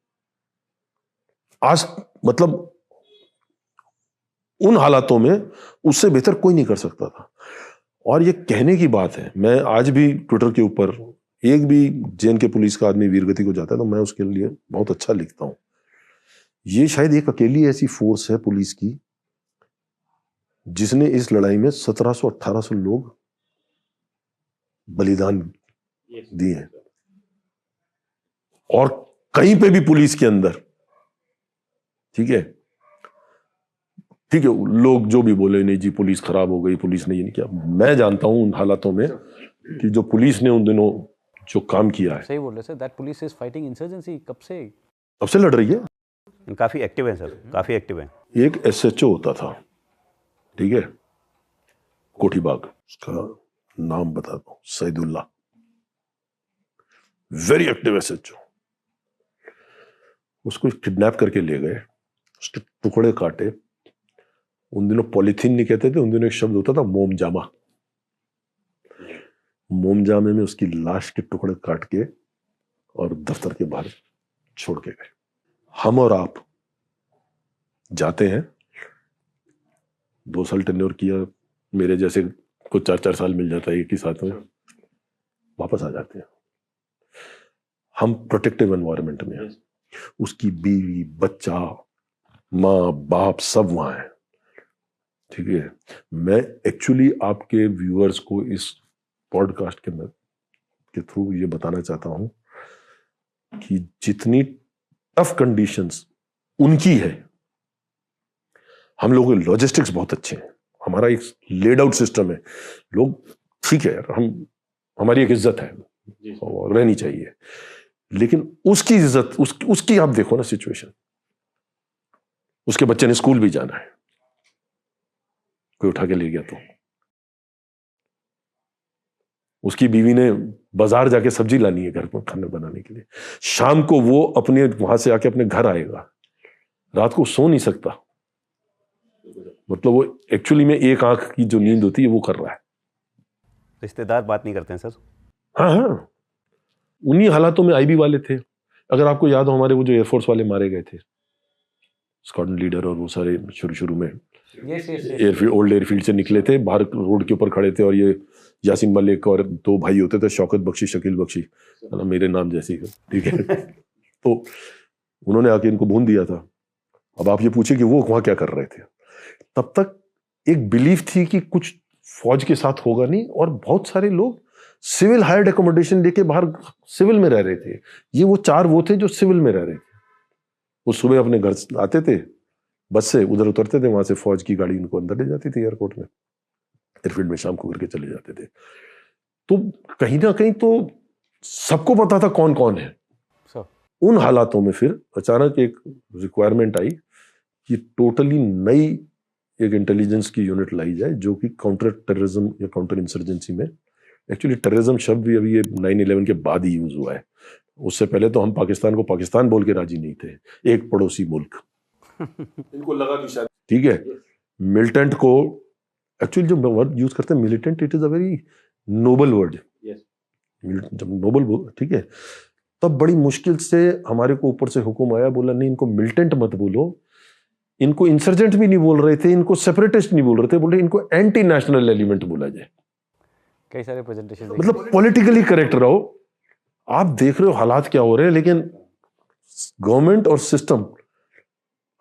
आज, मतलब उन हालातों में उससे बेहतर कोई नहीं कर सकता था। और ये कहने की बात है, मैं आज भी ट्विटर के ऊपर एक भी JNK पुलिस का आदमी वीरगति को जाता है तो मैं उसके लिए बहुत अच्छा लिखता हूं। ये शायद एक अकेली ऐसी फोर्स है पुलिस की जिसने इस लड़ाई में 1700-1800 लोग बलिदान दिए हैं। और कहीं पे भी पुलिस के अंदर, ठीक है, लोग जो भी बोले नहीं जी पुलिस खराब हो गई, पुलिस ने ये नहीं किया, मैं जानता हूं उन हालातों में कि जो पुलिस ने उन दिनों जो काम किया है। सही बोल रहे sir, that police is fighting insurgency कब से लड़ रही है, काफी एक्टिव है सर, काफी एक्टिव है। एक SHO होता था, ठीक है, कोठीबाग, उसका नाम बता दो, सईदुल्लाह, वेरी एक्टिव SHO। उसको किडनैप करके ले गए, उसके टुकड़े काटे। उन दिनों पॉलीथीन नहीं कहते थे, उन दिनों एक शब्द होता था मोमजामा। मोमजामे में उसकी लाश के टुकड़े काट के और दफ्तर के बाहर छोड़ के गए। हम और आप जाते हैं, 2 साल टेन्योर किया, मेरे जैसे को 4-4 साल मिल जाता है एक ही साथ में, वापस आ जाते हैं। हम प्रोटेक्टिव एनवायरनमेंट में हैं, उसकी बीवी, बच्चा, माँ, बाप सब वहां है, ठीक है। मैं एक्चुअली आपके व्यूअर्स को इस पॉडकास्ट के थ्रू ये बताना चाहता हूं कि जितनी टफ कंडीशंस उनकी है, हम लोगों के लॉजिस्टिक्स बहुत अच्छे हैं, हमारा एक लेड आउट सिस्टम है, लोग ठीक है यार, हमारी एक इज्जत है और रहनी चाहिए, लेकिन उसकी इज्जत, उसकी आप देखो ना सिचुएशन, उसके बच्चे ने स्कूल भी जाना है, कोई उठा के ले गया तो उसकी बीवी ने बाजार जाके सब्जी लानी है घर पर खाना बनाने के लिए, शाम को वो अपने वहां से आके अपने घर आएगा, रात को सो नहीं सकता, मतलब वो एक्चुअली में एक आंख की जो नींद होती है वो कर रहा है। रिश्तेदार बात नहीं करते हैं सर? हाँ, उन्हीं हालातों में IB वाले थे। अगर आपको याद हो, हमारे वो जो एयरफोर्स वाले मारे गए थे, स्क्वाड्रन लीडर और वो सारे शुरू में एयरफील्ड, ओल्ड एयरफील्ड से निकले थे, बाहर रोड के ऊपर खड़े थे, और ये यासीन मलिक और 2 भाई होते थे, शौकत बख्शी, शकील बख्शी, मेरे नाम जैसे ही, ठीक है। तो उन्होंने आके इनको भून दिया था। अब आप ये पूछे कि वो वहां क्या कर रहे थे, तब तक एक बिलीफ थी कि कुछ फौज के साथ होगा नहीं, और बहुत सारे लोग सिविल हायर्ड एकोमोडेशन लेके बाहर सिविल में रह रहे थे। ये वो 4 वो थे जो सिविल में रह रहे थे। वो सुबह अपने घर आते थे, बस से उधर उतरते थे, वहां से फौज की गाड़ी उनको अंदर ले जाती थी एयरपोर्ट में, एयरफील्ड में शाम को करके चले जाते थे। तो कहीं ना कहीं तो सबको पता था कौन कौन है। उन हालातों में फिर अचानक एक रिक्वायरमेंट आई कि टोटली नई एक इंटेलिजेंस की यूनिट लाई जाए, जो कि काउंटर टेररिज्म या काउंटर इंसर्जेंसी में, एक्चुअली टेररिज्म शब्द भी अभी ये 9/11 के बाद ही यूज हुआ है, उससे पहले तो हम पाकिस्तान को पाकिस्तान बोल के राजी नहीं थे, एक पड़ोसी मुल्क। इनको लगा कि शायद ठीक है, मिलिटेंट को एक्चुअली जो वर्ड यूज करते हैं militant, it is a very noble word, जब नोबल, ठीक है, तब बड़ी मुश्किल से हमारे को ऊपर से हुक्म आया, बोला नहीं इनको मिलिटेंट मत बोलो, इनको इंसर्जेंट भी नहीं बोल रहे थे, इनको सेपरेटिस्ट नहीं बोल रहे थे, बोल रहे इनको एंटी नेशनल एलिमेंट बोला जाए। कई सारे प्रेजेंटेशन, मतलब पॉलिटिकली करेक्ट रहो। आप देख रहे हो हालात क्या हो रहे हैं, लेकिन गवर्नमेंट और सिस्टम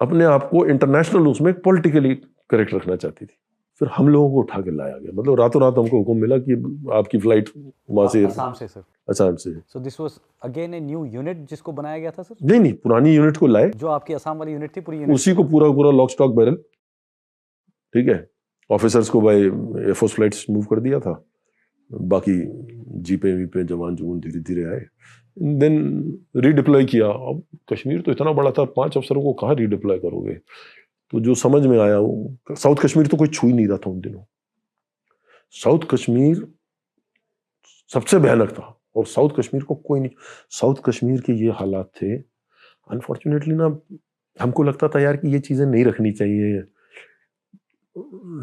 अपने आप को इंटरनेशनल उसमें पॉलिटिकली करेक्ट रखना चाहती थी। फिर हम लोगों को उठा के लाया गया, मतलब रातों रात हमको हुक्म मिला कि आपकी फ्लाइट वहां से आसाम से सर। असम से। So this was again a new unit जिसको बनाया गया था सर? नहीं, पुरानी यूनिट को लाए, जो आपकी असम वाली यूनिट थी पूरी यूनिट उसी को पूरा लॉक स्टॉक बैरल, ठीक है। ऑफिसर्स को बाय एयरफोर्स फ्लाइट्स मूव कर दिया था, बाकी जीपे वीपे जवान जुवान धीरे धीरे आए, देन रीडिप्लॉय किया। अब कश्मीर तो इतना बड़ा था, 5 अफसरों को कहाँ रीडिप्लॉय करोगे। तो जो समझ में आया, वो साउथ कश्मीर तो कोई छू ही नहीं रहा था उन दिनों। साउथ कश्मीर सबसे भयानक था, और साउथ कश्मीर को कोई नहीं, साउथ कश्मीर के ये हालात थे। अनफॉर्चुनेटली ना, हमको लगता था यार कि ये चीजें नहीं रखनी चाहिए।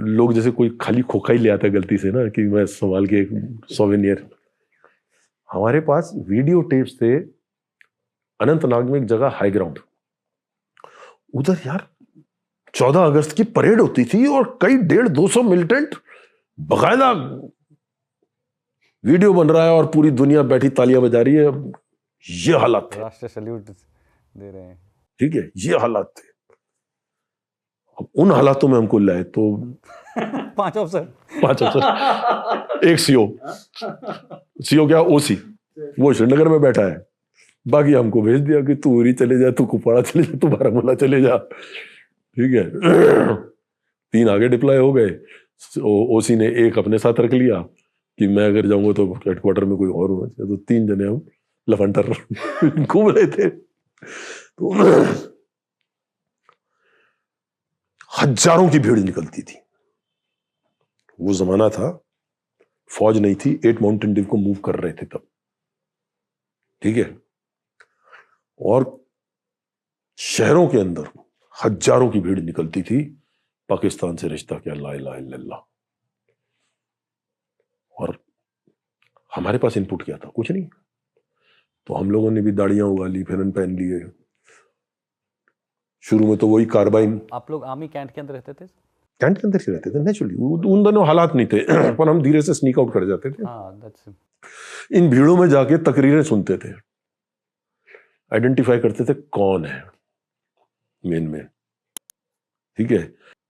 लोग जैसे कोई खाली खोखा ही ले आता गलती से ना, कि मैं संभाल के एक सोवेनियर। हमारे पास वीडियो टेप्स थे। अनंतनाग में एक जगह हाई ग्राउंड, उधर यार 14 अगस्त की परेड होती थी, और कई 150-200 मिलिटेंट, बकायदा वीडियो बन रहा है और पूरी दुनिया बैठी तालियां बजा रही है। ये हालात थे, राष्ट्रीय सैल्यूट दे रहे हैं, ठीक है, ये हालात थे। अब उन हालातों में हमको लाए तो 5 अफसर, 5 अफसर, एक सीओ क्या ओसी, वो श्रीनगर में बैठा है, बाकी हमको भेज दिया कि तू उरी चले जा, तू कुपवाड़ा चले जा, तू बारामूला चले जा, ठीक है। 3 आगे डिप्लॉय हो गए। ओसी ने एक अपने साथ रख लिया कि मैं अगर जाऊंगा तो हेडक्वार्टर में कोई और होना चाहिए। तो 3 जने हम लफंटर घूम रहे थे। तो हजारों की भीड़ निकलती थी। वो जमाना था, फौज नहीं थी, 8 माउंटेन ड्यू को मूव कर रहे थे तब, ठीक है। और शहरों के अंदर हजारों की भीड़ निकलती थी। पाकिस्तान से रिश्ता क्या, ला इलाहा इल्लल्लाह। और हमारे पास इनपुट क्या था, कुछ नहीं। तो हम लोगों ने भी दाढ़ियां उगा ली, फिर पहन लिए। शुरू में तो वही कार्बाइन। आप लोग आर्मी कैंट के अंदर रहते थे? कैंट के अंदर ही रहते थे नेचुरली, उन दोनों हालात नहीं थे पर हम धीरे से स्नीक आउट कर जाते थे। इन भीड़ों में जाके तकरीरें सुनते थे, आइडेंटिफाई करते थे कौन है मेन, ठीक है।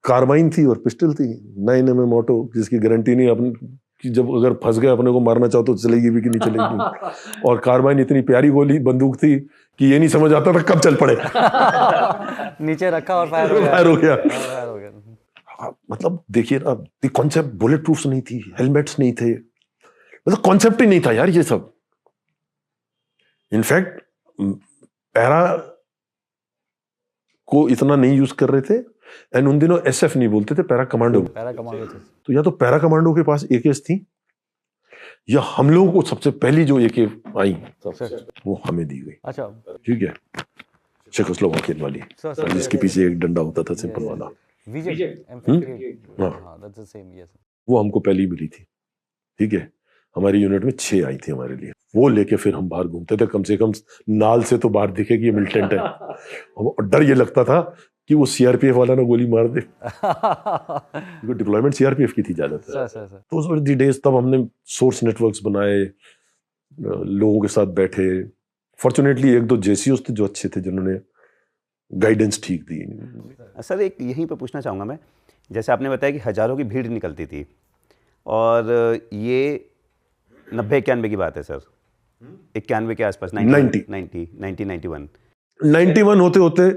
कार्बाइन थी और पिस्टल थी, 9mm ऑटो, जिसकी गारंटी नहीं अपन कि जब अगर फंस गए अपने को मारना चाहो तो चलेगी भी कि नहीं चलेगी। और कार्बाइन इतनी प्यारी गोली बंदूक थी कि ये नहीं समझ आता था कब चल पड़े। नीचे रखा और फायर हो गया। मतलब देखिए ना, कॉन्सेप्ट बुलेट प्रूफ नहीं थी, हेलमेट्स नहीं थे, मतलब कॉन्सेप्ट ही नहीं था यार ये सब। इनफैक्ट पैरा को इतना नहीं यूज कर रहे थे, एंड उन दिनों एसएफ नहीं बोलते थे, पैरा कमांडो थे। तो या तो पैरा कमांडो के पास एकेस थी, या हम लोगों को सबसे पहली जो एके आई वो हमें दी गई। अच्छा, ठीक है, चेकोस्लोवाकियन वाली, जिसके पीछे एक डंडा होता था सिंपल वाला, वो हमको पहली मिली थी। ठीक है, हमारी यूनिट में 6 आई थी हमारे लिए। वो लेके फिर हम बाहर घूमते थे, कम से कम नाल से तो बाहर दिखे कि ये मिलिटेंट है। और डर ये लगता था कि वो सीआरपीएफ वाला ना गोली मार दे। डिप्लॉयमेंट सीआरपीएफ की थी ज्यादातर। तो दी डेज तब हमने सोर्स नेटवर्क्स बनाए, लोगों के साथ बैठे। फॉर्चुनेटली 1-2 जेसीओस थे जो अच्छे थे, जिन्होंने गाइडेंस ठीक दी। सर एक यहीं पे पूछना चाहूँगा मैं, जैसे आपने बताया कि हजारों की भीड़ निकलती थी, और ये 90-91 की बात है सर, 91 के आसपास, 91 होते होते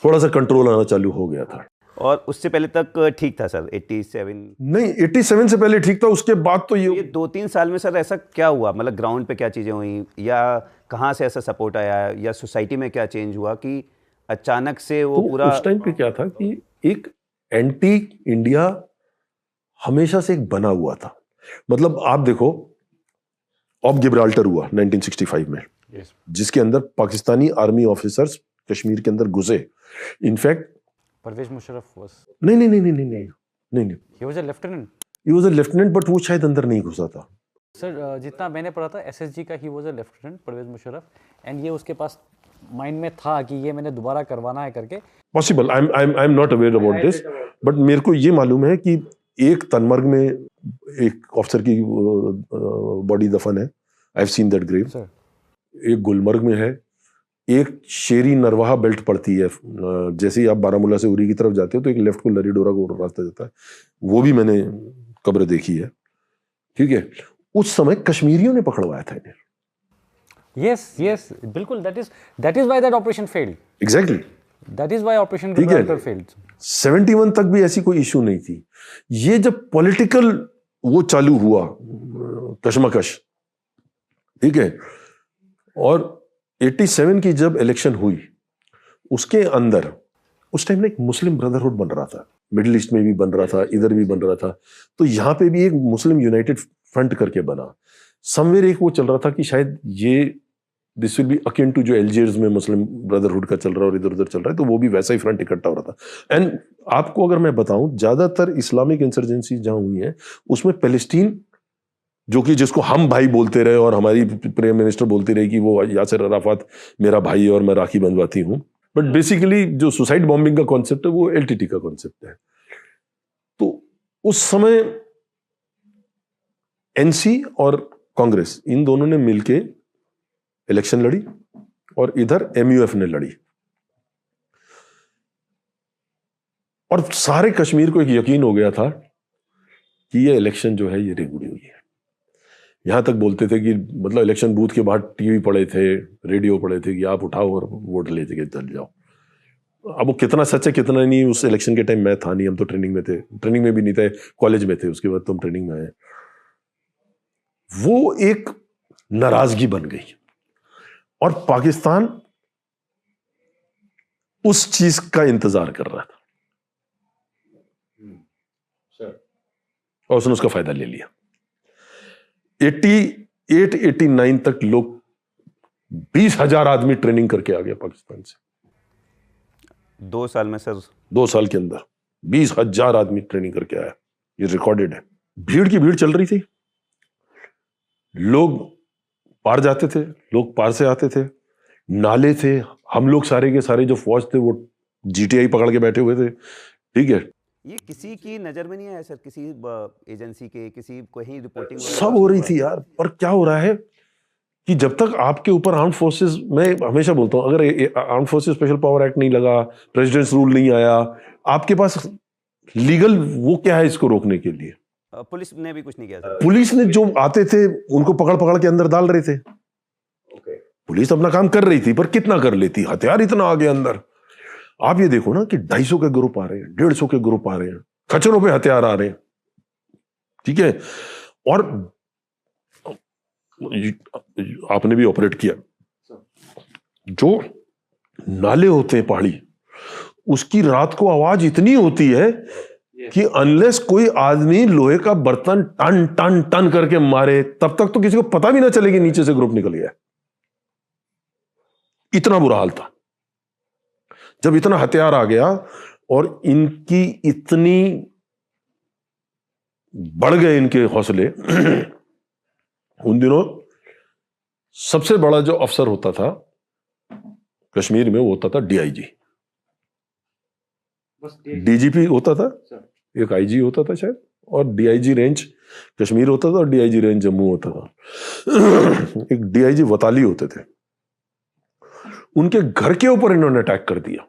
थोड़ा सा कंट्रोल आना चालू हो गया था। और उससे पहले तक ठीक था सर? 87 नहीं, 87 से पहले ठीक था। उसके बाद तो ये 2-3 साल में सर ऐसा क्या हुआ, मतलब ग्राउंड पे क्या चीज़ें हुई, या कहाँ से ऐसा सपोर्ट आया, या सोसाइटी में क्या चेंज हुआ कि अचानक से वो तो पूरा? उस टाइम पे क्या था कि एक एंटी इंडिया हमेशा से एक बना हुआ था। मतलब आप देखो, ऑफ गिब्राल्टर हुआ 1965 में, जिसके अंदर पाकिस्तानी आर्मी ऑफिसर्स कश्मीर के अंदर घुसे। इनफैक्ट परवेज मुशर्रफ वाज नहीं, ही वाज अ लेफ्टिनेंट, बट वो शायद अंदर नहीं घुसा था। सर जितना मैंने पढ़ा था एसएसजी का he was a lieutenant, Pervez Musharraf, and ये उसके पास माइंड में था कि ये मैंने दोबारा करवाना है करके। Possible, I am not aware about this, but मेरे को ये मालूम है कि एक तनमर्ग में एक ऑफिसर की बॉडी दफन है, I have seen that grave. एक गुलमर्ग में है, एक शेरी नरवाहा बेल्ट पड़ती है, जैसे ही आप बारामूला से उरी की तरफ जाते हो तो एक लेफ्ट को लरी डोरा को रास्ता जाता है, वो भी मैंने कब्र देखी है, ठीक है। उस समय कश्मीरियों ने पकड़वाया था इन्हें। yes, बिल्कुल, that is why that operation failed. Exactly, That is why Operation ठीक है। Gibraltar failed. 71 तक भी ऐसी कोई इशू नहीं थी। ये जब पॉलिटिकल वो चालू हुआ कशमकश, ठीक है, और 87 की जब इलेक्शन हुई उसके अंदर उस टाइम ना एक मुस्लिम ब्रदरहुड बन रहा था, मिडिल ईस्ट में भी बन रहा था, इधर भी बन रहा था, तो यहाँ पे भी एक मुस्लिम यूनाइटेड फ्रंट करके बना। समवेयर एक वो चल रहा था कि शायद ये this will be akin to जो एल्जियर्स में मुस्लिम ब्रदरहुड का चल रहा है और इधर उधर चल रहा है, तो वो भी वैसा ही फ्रंट इकट्ठा हो रहा था। एंड आपको अगर मैं बताऊं, ज्यादातर इस्लामिक इंसर्जेंसी जहां हुई है उसमें पैलेस्टीन, जो कि जिसको हम भाई बोलते रहे और हमारी प्राइम मिनिस्टर बोलती रही कि वो यासिर अराफात मेरा भाई है और मैं राखी बंधवाती हूं, बट बेसिकली जो सुसाइड बॉम्बिंग का कॉन्सेप्ट है वो एलटीटी का कॉन्सेप्ट है। तो उस समय एनसी और कांग्रेस इन दोनों ने मिलके इलेक्शन लड़ी और इधर एमयूएफ ने लड़ी, और सारे कश्मीर को एक यकीन हो गया था कि ये इलेक्शन जो है ये रिगुड़ी हुई है। यहां तक बोलते थे कि मतलब इलेक्शन बूथ के बाहर टीवी पड़े थे, रेडियो पड़े थे कि आप उठाओ और वोट लेते के चल जाओ। अब वो कितना सच है कितना नहीं, उस इलेक्शन के टाइम मैं था नहीं, हम तो ट्रेनिंग में थे, ट्रेनिंग में भी नहीं थे, कॉलेज में थे, उसके बाद तो हम ट्रेनिंग में आए। वो एक नाराजगी बन गई और पाकिस्तान उस चीज का इंतजार कर रहा था और उसने उसका फायदा ले लिया। 88-89 तक लोग 20,000 आदमी ट्रेनिंग करके आ गया पाकिस्तान से। 2 साल में सर, 2 साल के अंदर 20,000 आदमी ट्रेनिंग करके आया, ये रिकॉर्डेड है। भीड़ की भीड़ चल रही थी, लोग पार जाते थे, लोग पार से आते थे, नाले थे, हम लोग सारे के सारे जो फौज थे वो जीटीआई पकड़ के बैठे हुए थे, ठीक है। ये किसी की नज़र में नहीं आया सर, किसी एजेंसी के, किसी कहीं रिपोर्टिंग सब हो रही थी यार, पर क्या हो रहा है कि जब तक आपके ऊपर आर्म्ड फोर्सेस, मैं हमेशा बोलता हूं, अगर armed forces special power act नहीं लगा, प्रेसिडेंट्स रूल नहीं आया, आपके पास लीगल वो क्या है इसको रोकने के लिए? पुलिस ने भी कुछ नहीं किया सर। पुलिस ने जो आते थे उनको पकड़ पकड़ के अंदर डाल रहे थे। पुलिस अपना काम कर रही थी, पर कितना कर लेती, हथियार इतना आ गया अंदर। आप ये देखो ना कि 250 के ग्रुप आ रहे हैं, 150 के ग्रुप आ रहे हैं, खच्चरों पे हथियार आ रहे हैं, ठीक है। और आपने भी ऑपरेट किया, जो नाले होते हैं पहाड़ी, उसकी रात को आवाज इतनी होती है कि अनलेस कोई आदमी लोहे का बर्तन टन टन टन करके मारे, तब तक तो किसी को पता भी ना चले कि नीचे से ग्रुप निकल गया। इतना बुरा हाल था। जब इतना हथियार आ गया और इनकी इतनी बढ़ गए इनके हौसले, उन दिनों सबसे बड़ा जो अफसर होता था कश्मीर में वो होता था डीआईजी, डीजीपी होता था, एक आईजी होता था शायद, और डीआईजी रेंज कश्मीर होता था और डीआईजी रेंज जम्मू होता था। एक डीआईजी वताली होते थे, उनके घर के ऊपर इन्होंने अटैक कर दिया,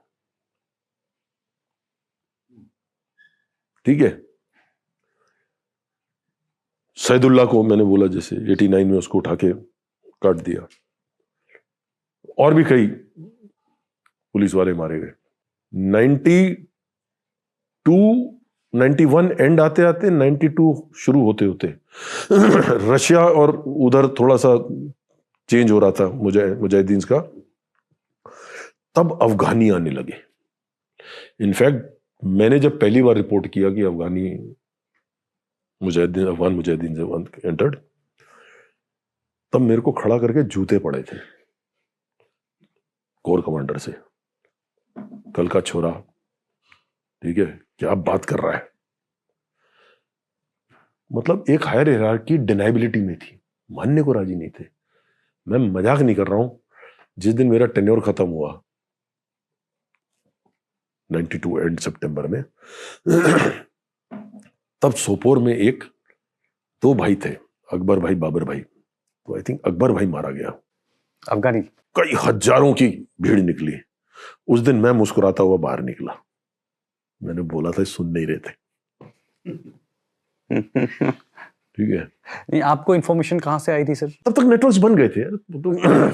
ठीक है। सैदुल्ला को मैंने बोला जैसे 89 में उसको उठा के काट दिया, और भी कई पुलिस वाले मारे गए। 91 एंड आते आते 92 शुरू होते होते रशिया और उधर थोड़ा सा चेंज हो रहा था मुजाहिदीन का, तब अफगानी आने लगे। इनफैक्ट मैंने जब पहली बार रिपोर्ट किया कि अफगान मुजाहिदीन जब एंटर्ड, तब मेरे को खड़ा करके जूते पड़े थे कोर कमांडर से, कल का छोरा, ठीक है, क्या बात कर रहा है। मतलब एक हायर हियरार्की डिनाइबिलिटी में थी, मानने को राजी नहीं थे। मैं मजाक नहीं कर रहा हूं, जिस दिन मेरा टेन्योर खत्म हुआ 92 एंड सितंबर में, तब सोपोर में दो भाई थे, अकबर भाई, बाबर भाई, तो आई थिंक अकबर भाई मारा गया। अफगानी। कई हजारों की भीड़ निकली। उस दिन मैं मुस्कुराता हुआ बाहर निकला। मैंने बोला था सुन नहीं रहे थे। ठीक है। नहीं, आपको इन्फॉर्मेशन कहाँ से आई थी सर? तब तक नेटवर्क्स बन गए थे।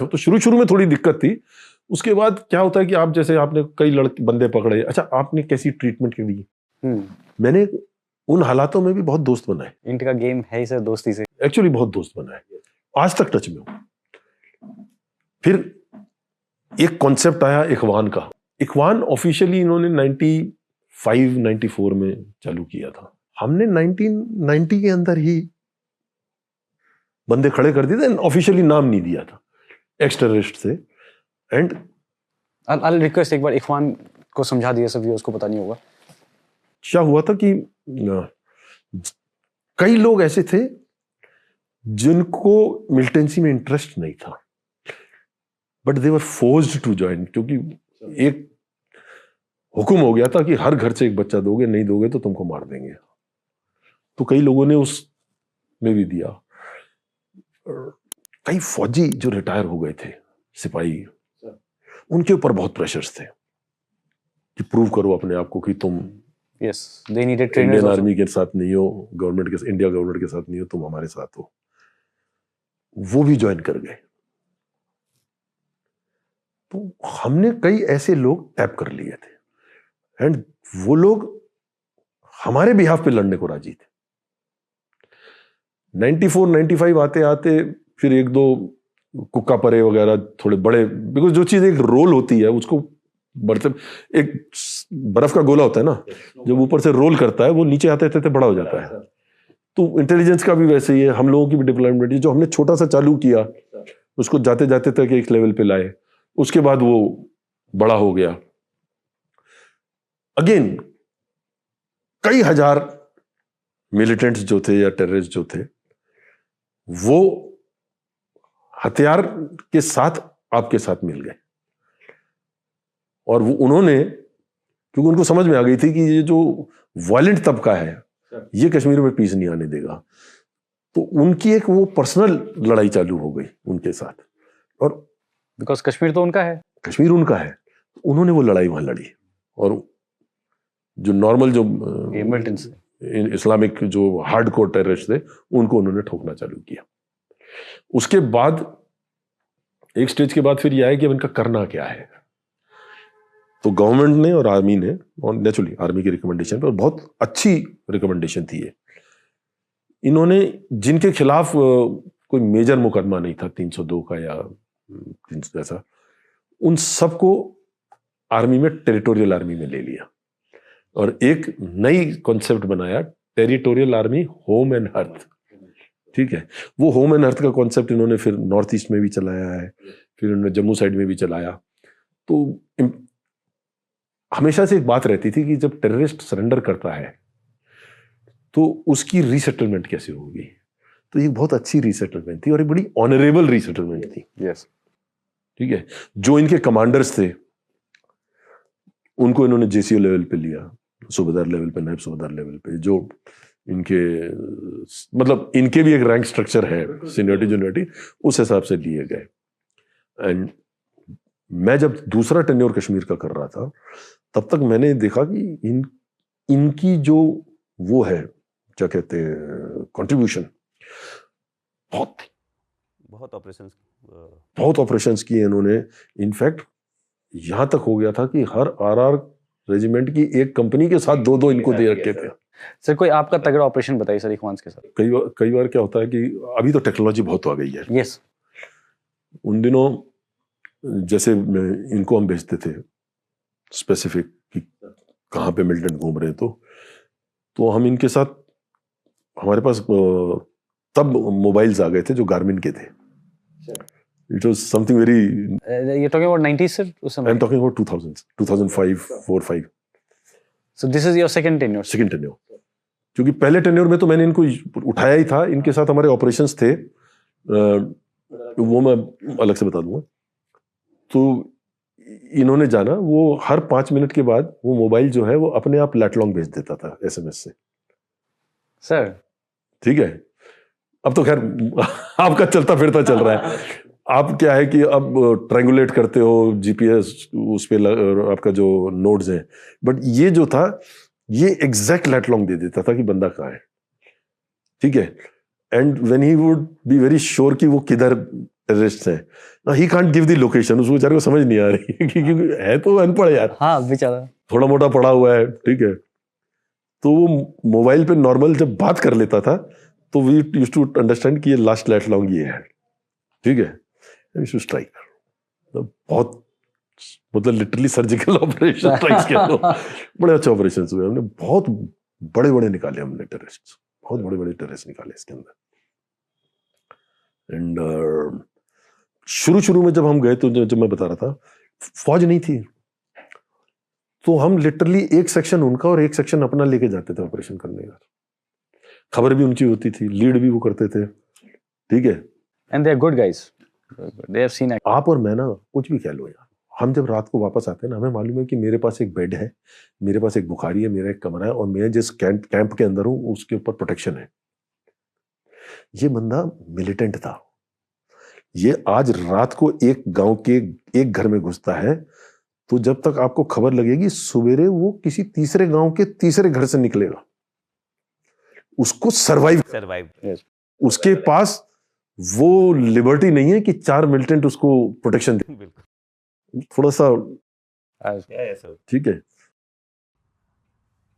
तो शुरू में थोड़ी दिक्कत थी। उसके बाद क्या होता है कि आप जैसे आपने कई लड़के बंदे पकड़े, अच्छा आपने कैसी ट्रीटमेंट की दी। मैंने उन हालातों में भी बहुत दोस्त बनाए। इनका गेम है ही सर दोस्ती से। एक्चुअली बहुत दोस्त बनाए, आज तक टच में हूं। फिर एक कॉन्सेप्ट आया इखवान का। इखवान ऑफिशियली इन्होंने 95-94 में चालू किया था। हमने 1990 के अंदर ही बंदे खड़े कर दिए थे, ऑफिशियली नाम नहीं दिया था, एक्स टेररिस्ट से। एंड आई रिक्वेस्ट एक बार इखवान को समझा दिया, सब व्यूअर्स को पता नहीं होगा। क्या हुआ था कि कई लोग ऐसे थे जिनको मिलिटेंसी में इंटरेस्ट नहीं था, but they were forced to join, क्योंकि एक हुक्म हो गया था कि हर घर से एक बच्चा दोगे, नहीं दोगे तो तुमको मार देंगे। तो कई लोगों ने उस में भी दिया। कई फौजी जो रिटायर हो गए थे, सिपाही, उनके ऊपर बहुत प्रेशर्स थे कि प्रूव करो अपने आप को कि तुम they needed trainers, Indian army के साथ नहीं हो, इंडिया गवर्नमेंट के साथ नहीं हो, तुम हमारे साथ हो। वो भी ज्वाइन कर गए। तो हमने कई ऐसे लोग टैप कर लिए थे एंड वो लोग हमारे बिहाफ पे लड़ने को राजी थे। 94-95 आते आते फिर एक दो कुक्का परे वगैरह थोड़े बड़े, बिकॉज जो चीज एक रोल होती है उसको बढ़ते, एक बर्फ का गोला होता है ना, जब ऊपर से रोल करता है वो नीचे आते आते बड़ा हो जाता है। तो इंटेलिजेंस का भी वैसे ही है, हम लोगों की भी डिप्लॉयमेंट, जो हमने छोटा सा चालू किया उसको जाते जाते तक एक लेवल पे लाए, उसके बाद वो बड़ा हो गया। अगेन कई हजार मिलिटेंट्स जो थे या टेररिस्ट जो थे, वो हथियार के साथ आपके साथ मिल गए। और वो उन्होंने, क्योंकि उनको समझ में आ गई थी कि ये जो वायलेंट तबका है ये कश्मीर में पीस नहीं आने देगा, तो उनकी एक वो पर्सनल लड़ाई चालू हो गई उनके साथ। और बिकॉज कश्मीर तो उनका है, कश्मीर उनका है, उन्होंने वो लड़ाई वहां लड़ी। और जो नॉर्मल जो इस्लामिक जो हार्डकोर टेररिस्ट थे उनको उन्होंने ठोकना चालू किया। उसके बाद एक स्टेज के बाद फिर यह है कि अब इनका करना क्या है। तो गवर्नमेंट ने और आर्मी ने, और नेचुरली आर्मी की रिकमेंडेशन पर, बहुत अच्छी रिकमेंडेशन थी ये, इन्होंने जिनके खिलाफ कोई मेजर मुकदमा नहीं था 302 का या 300 ऐसा, उन सबको आर्मी में, टेरिटोरियल आर्मी में ले लिया और एक नई कॉन्सेप्ट बनाया, territorial army home and earth. ठीक है, वो होम एंड अर्थ का कॉन्सेप्ट इन्होंने फिर नॉर्थ ईस्ट में भी चलाया है, फिर इन्होंने जम्मू साइड में भी चलाया। तो हमेशा से एक बात रहती थी कि जब टेररिस्ट सरेंडर करता है तो उसकी रीसेटलमेंट कैसे होगी। तो ये बहुत अच्छी रीसेटलमेंट थी और एक बड़ी ऑनरेबल रीसेटलमेंट थी। ठीक है, जो इनके कमांडर्स थे उनको इन्होंने जेसीओ लेवल पे लिया, सूबेदार लेवल पे, नायब सूबेदार लेवल पे, जो इनके मतलब इनके भी एक रैंक स्ट्रक्चर है, सीनियरिटी जूनियरिटी, उस हिसाब से लिए गए। एंड मैं जब दूसरा टेन्योर कश्मीर का कर रहा था तब तक मैंने देखा कि इनकी जो वो है, क्या कहते हैं, कंट्रीब्यूशन बहुत ऑपरेशंस किए इन्होंने। इनफैक्ट यहां तक हो गया था कि हर आरआर रेजिमेंट की एक कंपनी के साथ दो इनको दे रखे थे। सर कोई आपका तगड़ा ऑपरेशन बताइए सर इखवान के साथ। कई बार क्या होता है कि अभी तो टेक्नोलॉजी बहुत आ गई है। यस, उन दिनों जैसे इनको हम भेजते थे स्पेसिफिक कि कहाँ पे मिलिटेंट घूम रहे हैं, तो हम इनके साथ, हमारे पास तब मोबाइल्स आ गए थे जो गार्मिन के थे। It was something very, you're talking about 90s sir, उस समय? I'm talking about 2000s, 2005, 4-5. So this is your second tenure? Second tenure, क्योंकि पहले टेन्योर में तो मैंने इनको उठाया ही था, इनके साथ हमारे ऑपरेशंस थे, वो मैं अलग से बता दूंगा। तो इन्होंने जाना, वो हर 5 मिनट के बाद वो मोबाइल जो है वो अपने आप लैटलॉन्ग भेज देता था SMS से। सर ठीक है, अब तो खैर आपका चलता फिरता चल रहा है। आप क्या है कि अब ट्रायंगुलेट करते हो जीपीएस उस पे आपका जो नोड्स हैं, बट ये जो था ये एग्जैक्ट लैट लॉन्ग दे देता था कि बंदा कहाँ है, ठीक है। And when he would be very sure कि वो किधर टेररिस्ट है, he can't give the location, उसको बेचारे को समझ नहीं आ रही क्योंकि है तो अनपढ़ यार, हाँ बेचारा थोड़ा मोटा पढ़ा हुआ है, ठीक है। तो वो मोबाइल पे नॉर्मल जब बात कर लेता था तो वी यूज्ड टू अंडरस्टैंड कि ये लास्ट लैट लॉन्ग ये है, ठीक है। स्ट्राइक बहुत, मतलब लिटरली सर्जिकल ऑपरेशन स्ट्राइक्स किया, बड़े अच्छे ऑपरेशन हुए हमने, बहुत बड़े बड़े निकाले हमने टेररिस्ट, बहुत बड़े बड़े टेररिस्ट निकाले इसके अंदर। एंड शुरू शुरू में जब हम गए तो जब मैं बता रहा था फौज नहीं थी, तो हम लिटरली एक सेक्शन उनका और एक सेक्शन अपना लेके जाते थे ऑपरेशन करने का, खबर भी उनकी होती थी, लीड भी वो करते थे, ठीक है। And they are good guys, they have seen. आप और मैं ना कुछ भी कह लो यार, हम जब रात को वापस आते हैं ना, हमें मालूम है कि मेरे पास एक बेड है, मेरे पास एक बुखारी है, मेरा एक कमरा है, और मैं जिस कैंप के अंदर हूं उसके ऊपर प्रोटेक्शन है। ये बंदा मिलिटेंट था, ये आज रात को एक गांव के एक घर में घुसता है, तो जब तक आपको खबर लगेगी सवेरे वो किसी तीसरे गांव के तीसरे घर से निकलेगा, उसको सर्वाइव, उसके पास वो लिबर्टी नहीं है कि 4 मिलिटेंट उसको प्रोटेक्शन दे, थोड़ा सा, ठीक है।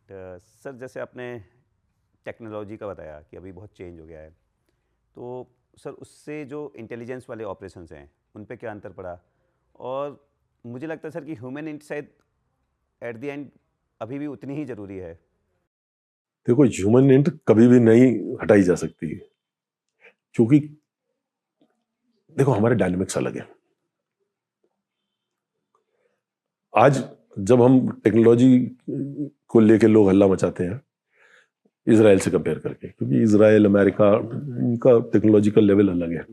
सर जैसे आपने टेक्नोलॉजी का बताया कि अभी बहुत चेंज हो गया है, तो सर उससे जो इंटेलिजेंस वाले ऑपरेशंस हैं उन पे क्या अंतर पड़ा, और मुझे लगता है सर कि human insight at the end अभी भी उतनी ही ज़रूरी है। देखो ह्यूमन इंट कभी भी नहीं हटाई जा सकती, क्योंकि देखो हमारे डायनेमिक्स अलग है। आज जब हम टेक्नोलॉजी को लेके लोग हल्ला मचाते हैं इजराइल से कंपेयर करके, क्योंकि इजराइल अमेरिका इनका टेक्नोलॉजिकल लेवल अलग है,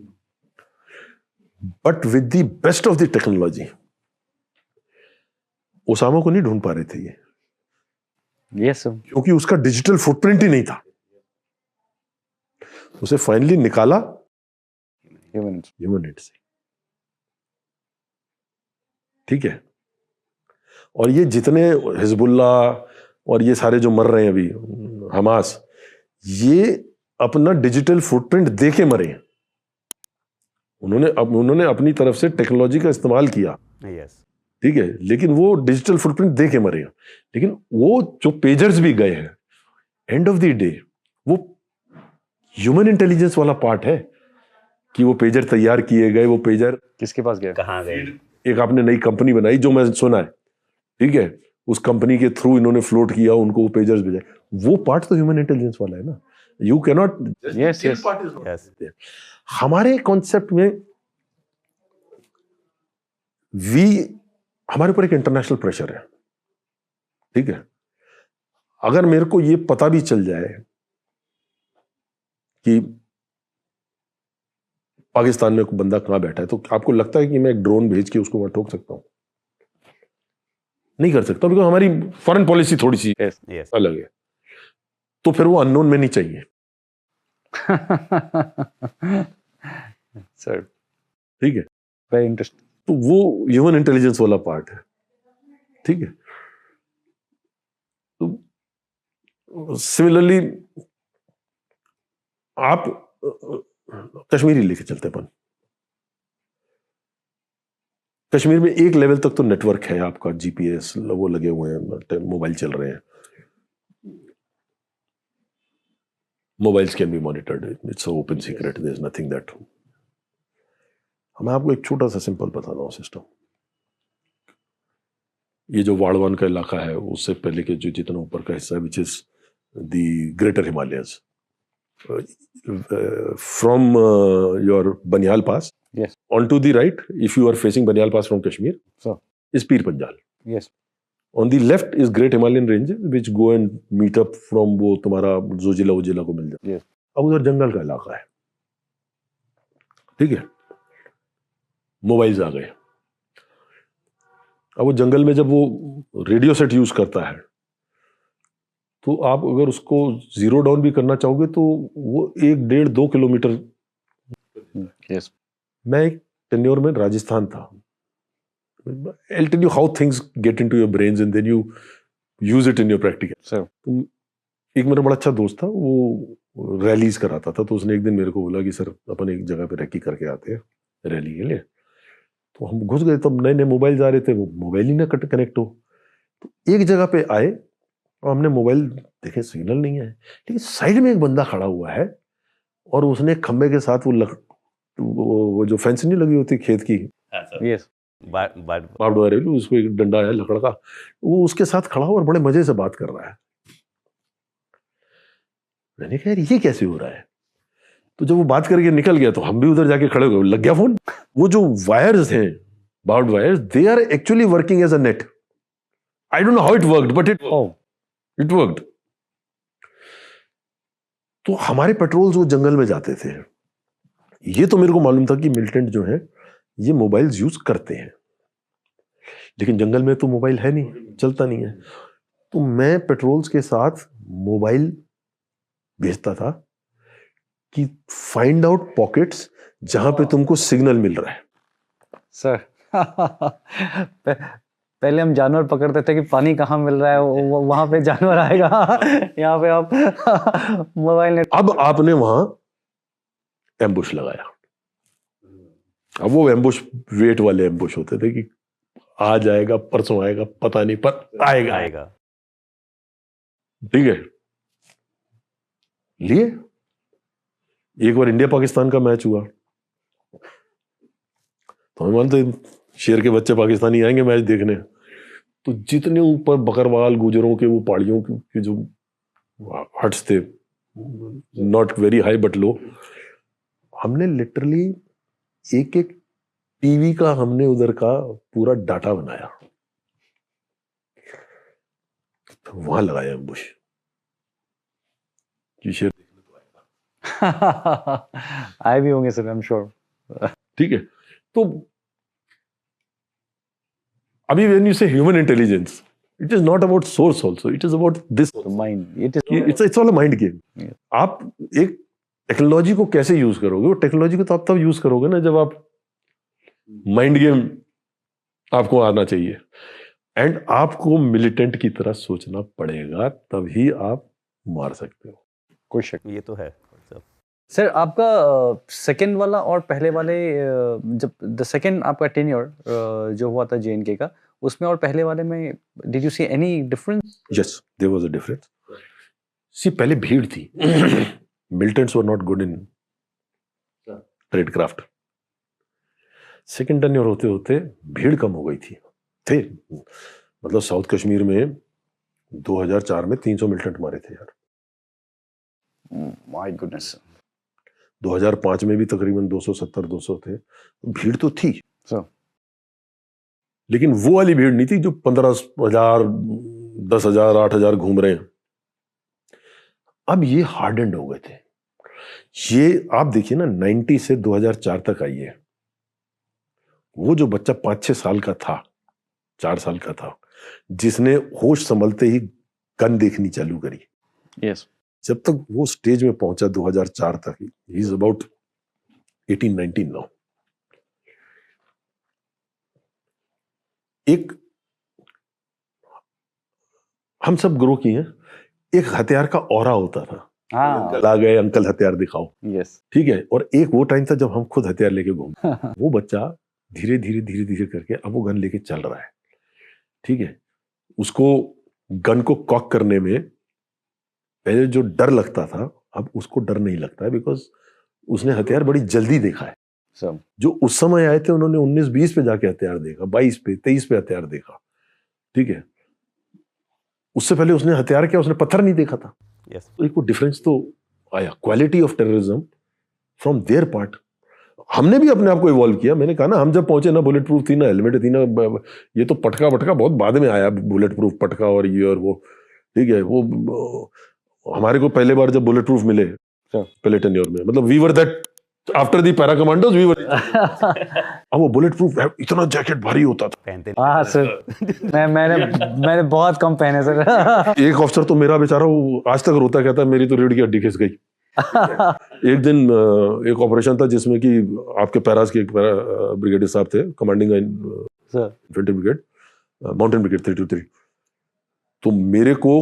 but with the best of the technology Osama को नहीं ढूंढ पा रहे थे ये, यस सर, क्योंकि उसका डिजिटल फुटप्रिंट ही नहीं था। उसे फाइनली निकाला ह्यूमन इंट से, ठीक है। और ये जितने हिजबुल्ला और ये सारे जो मर रहे हैं अभी, हमास, ये अपना डिजिटल फुटप्रिंट दे के मरे हैं। उन्होंने अपनी तरफ से टेक्नोलॉजी का इस्तेमाल किया, ठीक है, लेकिन वो डिजिटल फुटप्रिंट दे के मरे हैं। लेकिन वो जो पेजर्स भी गए हैं, एंड ऑफ द डे वो ह्यूमन इंटेलिजेंस वाला पार्ट है कि वो पेजर तैयार किए गए, वो पेजर किसके पास गए, कहाँ गए। एक आपने नई कंपनी बनाई जो मैं सुना है, ठीक है, उस कंपनी के थ्रू इन्होंने फ्लोट किया, उनको वो पेजर्स भेजे, वो पार्ट तो ह्यूमन इंटेलिजेंस वाला है ना। यू कैन नॉट, यस हमारे कॉन्सेप्ट में हमारे ऊपर एक इंटरनेशनल प्रेशर है, ठीक है। अगर मेरे को ये पता भी चल जाए कि पाकिस्तान में कोई बंदा कहां बैठा है, तो आपको लगता है कि मैं एक ड्रोन भेज के उसको वहां ठोक सकता हूं? नहीं कर सकता, बिकॉज हमारी फॉरेन पॉलिसी थोड़ी सी अलग है। तो फिर वो अननोन में नहीं चाहिए सर, ठीक है। Very interesting. तो वो ह्यूमन इंटेलिजेंस वाला पार्ट है, ठीक है। तो सिमिलरली आप कश्मीरी लेके चलते अपन, कश्मीर में एक लेवल तक तो नेटवर्क है आपका, जीपीएस वो लगे हुए हैं, मोबाइल चल रहे हैं, mobiles can be monitored, it's open secret, there is nothing that. मैं आपको एक छोटा सा सिंपल बताता हूँ सिस्टम। ये जो वाड़वान का इलाका है, उससे पहले के जो जितना ऊपर का हिस्सा है, which is the greater Himalayas, from your Banihal pass, Yes. on to the right, if you are facing Banial Pass from Kashmir, So, is Pir Panjal. yes. On the left is Great Himalayan Ranges, which go and meet up from वो तुम्हारा जोजिला वजिला को मिल जाता है। Yes. अब उधर जंगल का इलाका है, ठीक है। मोबाइल्स आ गए। अब वो जंगल में जब वो रेडियो सेट यूज करता है, तो आप अगर उसको जीरो डाउन भी करना चाहोगे तो वो 1-1.5-2 किलोमीटर। Yes. मैं एक टेन्योर में राजस्थान था. I'll tell you how things get into your brains and then you use it in your practical. Sir. एक मेरा बड़ा अच्छा दोस्त था, वो रैलीज कराता था, तो उसने एक दिन मेरे को बोला कि सर अपन एक जगह पे रैकी करके आते हैं रैली के लिए. तो हम घुस गए, तब नए नए मोबाइल जा रहे थे, वो मोबाइल ही ना कनेक्ट हो. तो एक जगह पे आए और हमने मोबाइल देखे, सिग्नल नहीं है, लेकिन साइड में एक बंदा खड़ा हुआ है और उसने खंबे के साथ वो जो फेंस नहीं लगी होती खेत की, Yes. बार्ड वायर, उसको एक डंडा है लकड़ का, वो उसके साथ खड़ा हुआ और बड़े मजे से बात कर रहा है. मैंने कहा यार ये कैसे हो रहा है. तो जब वो बात करके निकल गया तो हम भी उधर जाके खड़े हो गए, लग गया फोन. वो जो वायर्स हैं, barbed wires, they are actually working as a net. I don't know how it worked but it worked. तो हमारे पेट्रोल्स वो जंगल में जाते थे. ये तो मेरे को मालूम था कि मिलिटेंट जो है ये मोबाइल्स यूज करते हैं, लेकिन जंगल में तो मोबाइल है नहीं, चलता नहीं है. तो मैं पेट्रोल्स के साथ मोबाइल भेजता था कि फाइंड आउट पॉकेट्स जहां पे तुमको सिग्नल मिल रहा है. सर पहले हम जानवर पकड़ते थे कि पानी कहाँ मिल रहा है, वहां पे जानवर आएगा. यहाँ पे आप मोबाइल नेट. अब आपने वहां एम्बुश लगाया. अब वो एम्बुश वेट वाले एम्बुश होते थे कि आज आएगा, परसों आएगा, पता नहीं, पर आएगा. ठीक है. लिए एक बार इंडिया पाकिस्तान का मैच हुआ तो हम मानते शेर के बच्चे पाकिस्तानी आएंगे मैच देखने. तो जितने ऊपर बकरवाल गुजरों के वो पहाड़ियों के जो हट्स थे, नॉट वेरी हाई बट लो, हमने लिटरली एक एक टीवी का हमने उधर का पूरा डाटा बनाया, तो वहां लगाया एम्बुश कि शेर देखने को आएगा. आए भी होंगे सर, आई एम श्योर. ठीक है. तो अभी व्हेन यू से human intelligence, it is not about source also, it is about this mind. It's all a mind game. आप एक टेक्नोलॉजी को कैसे यूज करोगे, वो टेक्नोलॉजी को तो आप तब यूज करोगे ना जब आप माइंड गेम आपको आना चाहिए, एंड आपको मिलिटेंट की तरह सोचना पड़ेगा, तभी आप मार सकते हो. कोई शक. ये तो है. सर आपका सेकंड वाला और पहले वाले, जब द सेकंड आपका टेन्योर जो हुआ था JNK का, उसमें और पहले वाले में did you see any difference? Yes, there was a difference. See पहले भीड़ थी. Militants were not good in tradecraft. Second tenure होते होते भीड़ कम हो गई थे. मतलब साउथ कश्मीर में 2004 में 300 मिलिटेंट मारे थे यार. My goodness. 2005 में भी तकरीबन 270-200 थे. भीड़ तो थी सर, लेकिन वो वाली भीड़ नहीं थी जो 15,000, 10,000, 8,000 घूम रहे हैं. अब ये हार्डेंड हो गए थे. ये आप देखिए ना, 90 से 2004 तक आई है. वो जो बच्चा 5-6 साल का था, 4 साल का था, जिसने होश संभलते ही गन देखनी चालू करी, यस, जब तक वो स्टेज में पहुंचा 2004 तक, ही इज अबाउट 18-19 नाउ. एक हम सब ग्रो किए हैं. एक हथियार का ऑरा होता था. हाँ, ला गए अंकल हथियार दिखाओ. यस. ठीक है. और एक वो टाइम था जब हम खुद हथियार लेके घूमते. वो बच्चा धीरे धीरे करके अब वो गन लेके चल रहा है. ठीक है. उसको गन को कॉक करने में पहले जो डर लगता था, अब उसको डर नहीं लगता है, बिकॉज उसने हथियार बड़ी जल्दी देखा है. सब जो उस समय आए थे उन्होंने 19-20 पे जाके हथियार देखा, 22 पे, 23 पे हथियार देखा. ठीक है. उससे पहले उसने हथियार क्या, उसने पत्थर नहीं देखा था. Yes. तो एक वो डिफरेंस तो आया. Quality of terrorism from there part. हमने भी अपने आप को इवॉल्व किया. मैंने कहा ना, हम जब पहुंचे ना बुलेट प्रूफ थी, ना हेलमेट थी, ना ये तो पटका बहुत बाद में आया, बुलेट प्रूफ पटका और ये और वो. ठीक है. वो हमारे को पहले बार जब बुलेट प्रूफ मिले पहले टेन्योर में, मतलब we were that after the para commandos we were. अब वो बुलेट प्रूफ इतना जैकेट भारी होता था. पहनते हाँ सर, मैंने बहुत कम पहने सर. एक ऑफिसर तो मेरा बेचारा वो आज तक रोता कहता है मेरी तो रीढ़ की हड्डी खिस गई. एक दिन एक ऑपरेशन था जिसमें कि आपके पैरास के एक ब्रिगेडियर साहब थे, commanding sir infantry brigade, mountain brigade 323। तो मेरे को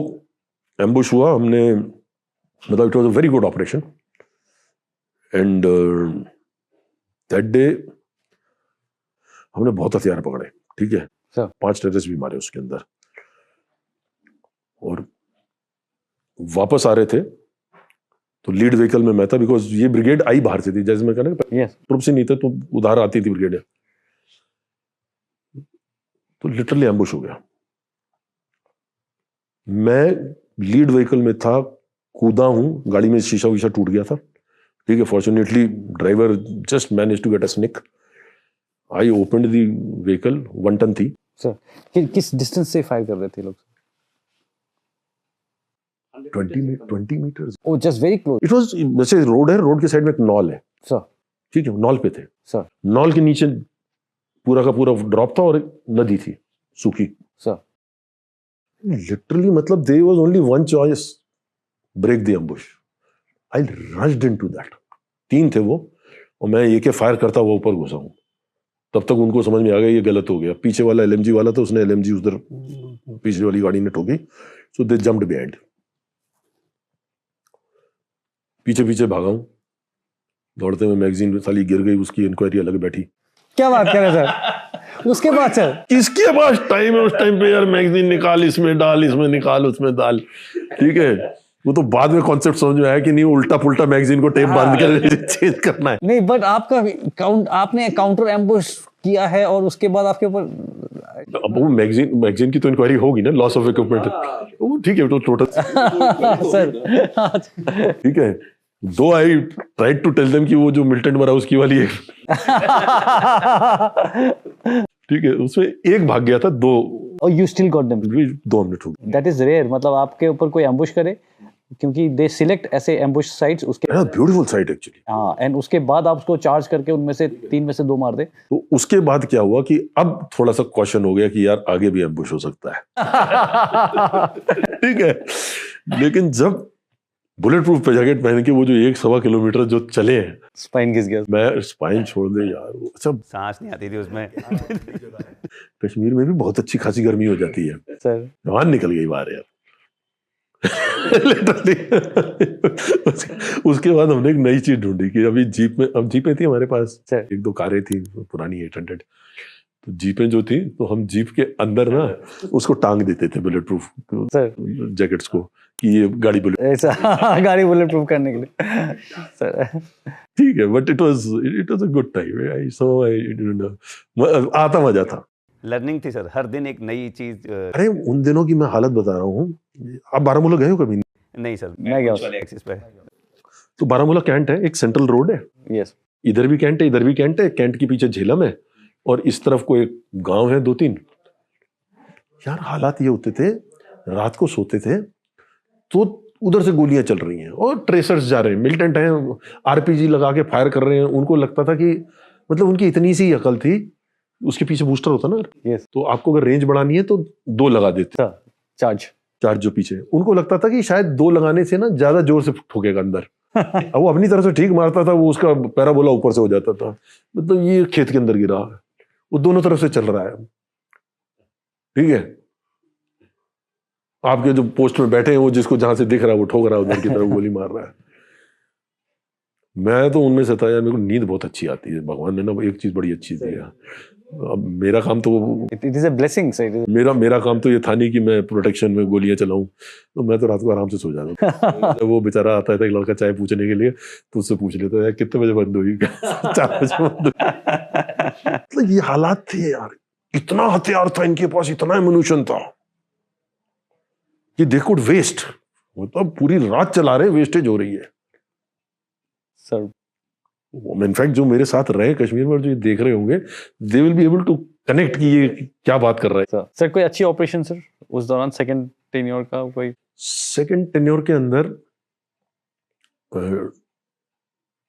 एम्बुश हुआ, हमने मतलब it was a very good operation and that day हमने बहुत हथियार पकड़े, ठीक है सर। 5 टेररिस्ट भी मारे उसके अंदर, और वापस आ रहे थे तो लीड व्हीकल में मैं था, बिकॉज ये ब्रिगेड आई बाहर से थी, जैसे मैं कहना यस ट्रुप से नहीं थे तो उधार आती थी ब्रिगेड, तो लिटरली एम्बुश हो गया। मैं लीड व्हीकल में था, कूदा हूं, गाड़ी में शीशा वीशा टूट गया था, ठीक है। Fortunately driver just manage to get a snick. I opened the vehicle, 1 ton थी। सर किस डिस्टेंस से फायर कर रहे थे लोग? 20 metres. Oh just very close. It was, वैसे रोड है, रोड के साइड में एक नॉल है, सर ठीक है, नॉल पे थे सर। नॉल के नीचे पूरा का पूरा ड्रॉप था और एक नदी थी सूखी। सर लिटरली मतलब there was only one choice, break the ambush. I rushed into that. 3 थे वो, और मैं एक फायर करता हुआ ऊपर घुसा हूं। तब तक उनको समझ में आ गया ये गलत हो गया। पीछे वाला एलएमजी वाला था, उसने एलएमजी उधर पीछे वाली गाड़ी ने ठोकी, सो दे जंप्ड बिहाइंड। पीछे पीछे भागा हूं, दौड़ते हुए मैगजीन साली गिर गई, उसकी इंक्वायरी अलग बैठी। क्या बात कर रहे हैं सर? उसके बाद सर किसके पास टाइम है उस टाइम पे यार, मैगजीन निकाल, इसमें डाल, इसमें निकाल, उसमें डाल, ठीक है। वो तो बाद में कॉन्सेप्ट समझ में आया कि नहीं, उल्टा पुल्टा मैगजीन को टेप बांध कर चेंज करना है। नहीं, बट आपने काउंटर एम्बुश किया है और उसके बाद आपके ऊपर अब वो मैगजीन की तो इंक्वायरी होगी ना, लॉस ऑफ इक्विपमेंट, वो ठीक है, तो टोटल सर ठीक है। Though I tried to tell them कि वो जो मिल्टन मरा उसकी वाली है, ठीक है, उसमें एक भाग गया था, 2 और यू स्टिल गॉट देम। 2 हमने ठोक। दैट इज रेयर, मतलब आपके ऊपर कोई एम्बुश करे, क्योंकि दे सिलेक्ट ऐसे एम्बुश साइट्स उसके। Beautiful sight actually. हाँ, एंड उसके बाद आप उसको चार्ज करके उनमें से 3 में से 2 मार दे। तो उसके बाद क्या हुआ कि अब थोड़ा सा क्वेश्चन हो गया कि यार आगे भी एम्बुश हो सकता है, ठीक है। लेकिन जब बुलेट प्रूफ जैकेट पहन के वो जो 1-1.25 किलोमीटर जो चले हैं, स्पाइन घिस गया। मैं स्पाइन छोड़ दे यार। अच्छा, सांस नहीं आती थी उसमें। कश्मीर में भी बहुत अच्छी खासी गर्मी हो जाती है, सर जवान निकल गई बाहर यार। उसके बाद हमने एक नई चीज ढूंढी कि अभी जीप में, अब जीपें थी हमारे पास, सर 1-2 कारें थी पुरानी 800, तो जीपें जो थी, तो हम जीप के अंदर ना उसको टांग देते थे बुलेट प्रूफ सर जैकेट्स को, कि ये गाड़ी बुलेट, ऐसा गाड़ी बुलेट प्रूफ करने के लिए सर। ठीक है। But it was a good time. I so I आता मजा था। लर्निंग थी सर, हर दिन एक नई चीज। अरे उन दिनों की मैं हालत बता रहा हूँ। आप बारामूला गए हो कभी? नहीं सर, मैं गया वाले एक्सिस पे। तो बारामूला कैंट है, एक सेंट्रल रोड है, यस इधर भी कैंट है, इधर भी कैंट है, कैंट के पीछे झेलम है, और इस तरफ को एक गांव है 2-3। यार हालात ये होते थे, रात को सोते थे तो उधर से गोलियां चल रही हैं और ट्रेसर्स जा रहे हैं, मिलिटेंट हैं, आरपीजी लगा के फायर कर रहे हैं। उनको लगता था कि मतलब उनकी इतनी सी अकल थी, उसके पीछे बूस्टर होता ना, यस तो आपको अगर रेंज बढ़ानी है तो 2 लगा देते, चार्ज जो पीछे। उनको लगता था कि शायद 2 लगाने से ना ज्यादा जोर से ठोकेगा अंदर। अब वो अपनी तरफ से ठीक मारता था, वो उसका पैराबोला ऊपर से हो जाता था, मतलब ये खेत के अंदर गिरा, वो दोनों तरफ से चल रहा है, ठीक है। आपके जो पोस्ट में बैठे हैं, वो जिसको जहां से दिख रहा है वो ठोक रहा है, उधर की तरफ गोली मार रहा है। मैं तो उनमें से था यार, मेरे को नींद बहुत अच्छी आती है। भगवान ने ना एक चीज बड़ी अच्छी दी है। अब मेरा काम तो it is a blessing sir. मेरा काम तो ये था नहीं कि मैं प्रोटेक्शन में गोलियां चलाऊं, तो मैं तो रात को आराम से सो जाता था। जब वो बेचारा आता था एक लड़का चाय पूछने के लिए, तो उससे पूछ लेता यार कितने बजे बंद हुई? 4 बजे बंद हुई। मतलब ये हालात थे यार, इतना हथियार था इनके पास, इतना एमुनिशन था कि दे कुड वेस्ट, मतलब पूरी रात चला रहे, वेस्टेज हो रही है सर। इनफैक्ट जो मेरे साथ रहे कश्मीर में, जो ये देख रहे होंगे, they will be able to connect कि ये क्या बात कर रहा है। सर कोई अच्छी ऑपरेशन सर उस दौरान, सेकंड टेन्योर का कोई? सेकंड टेन्योर के अंदर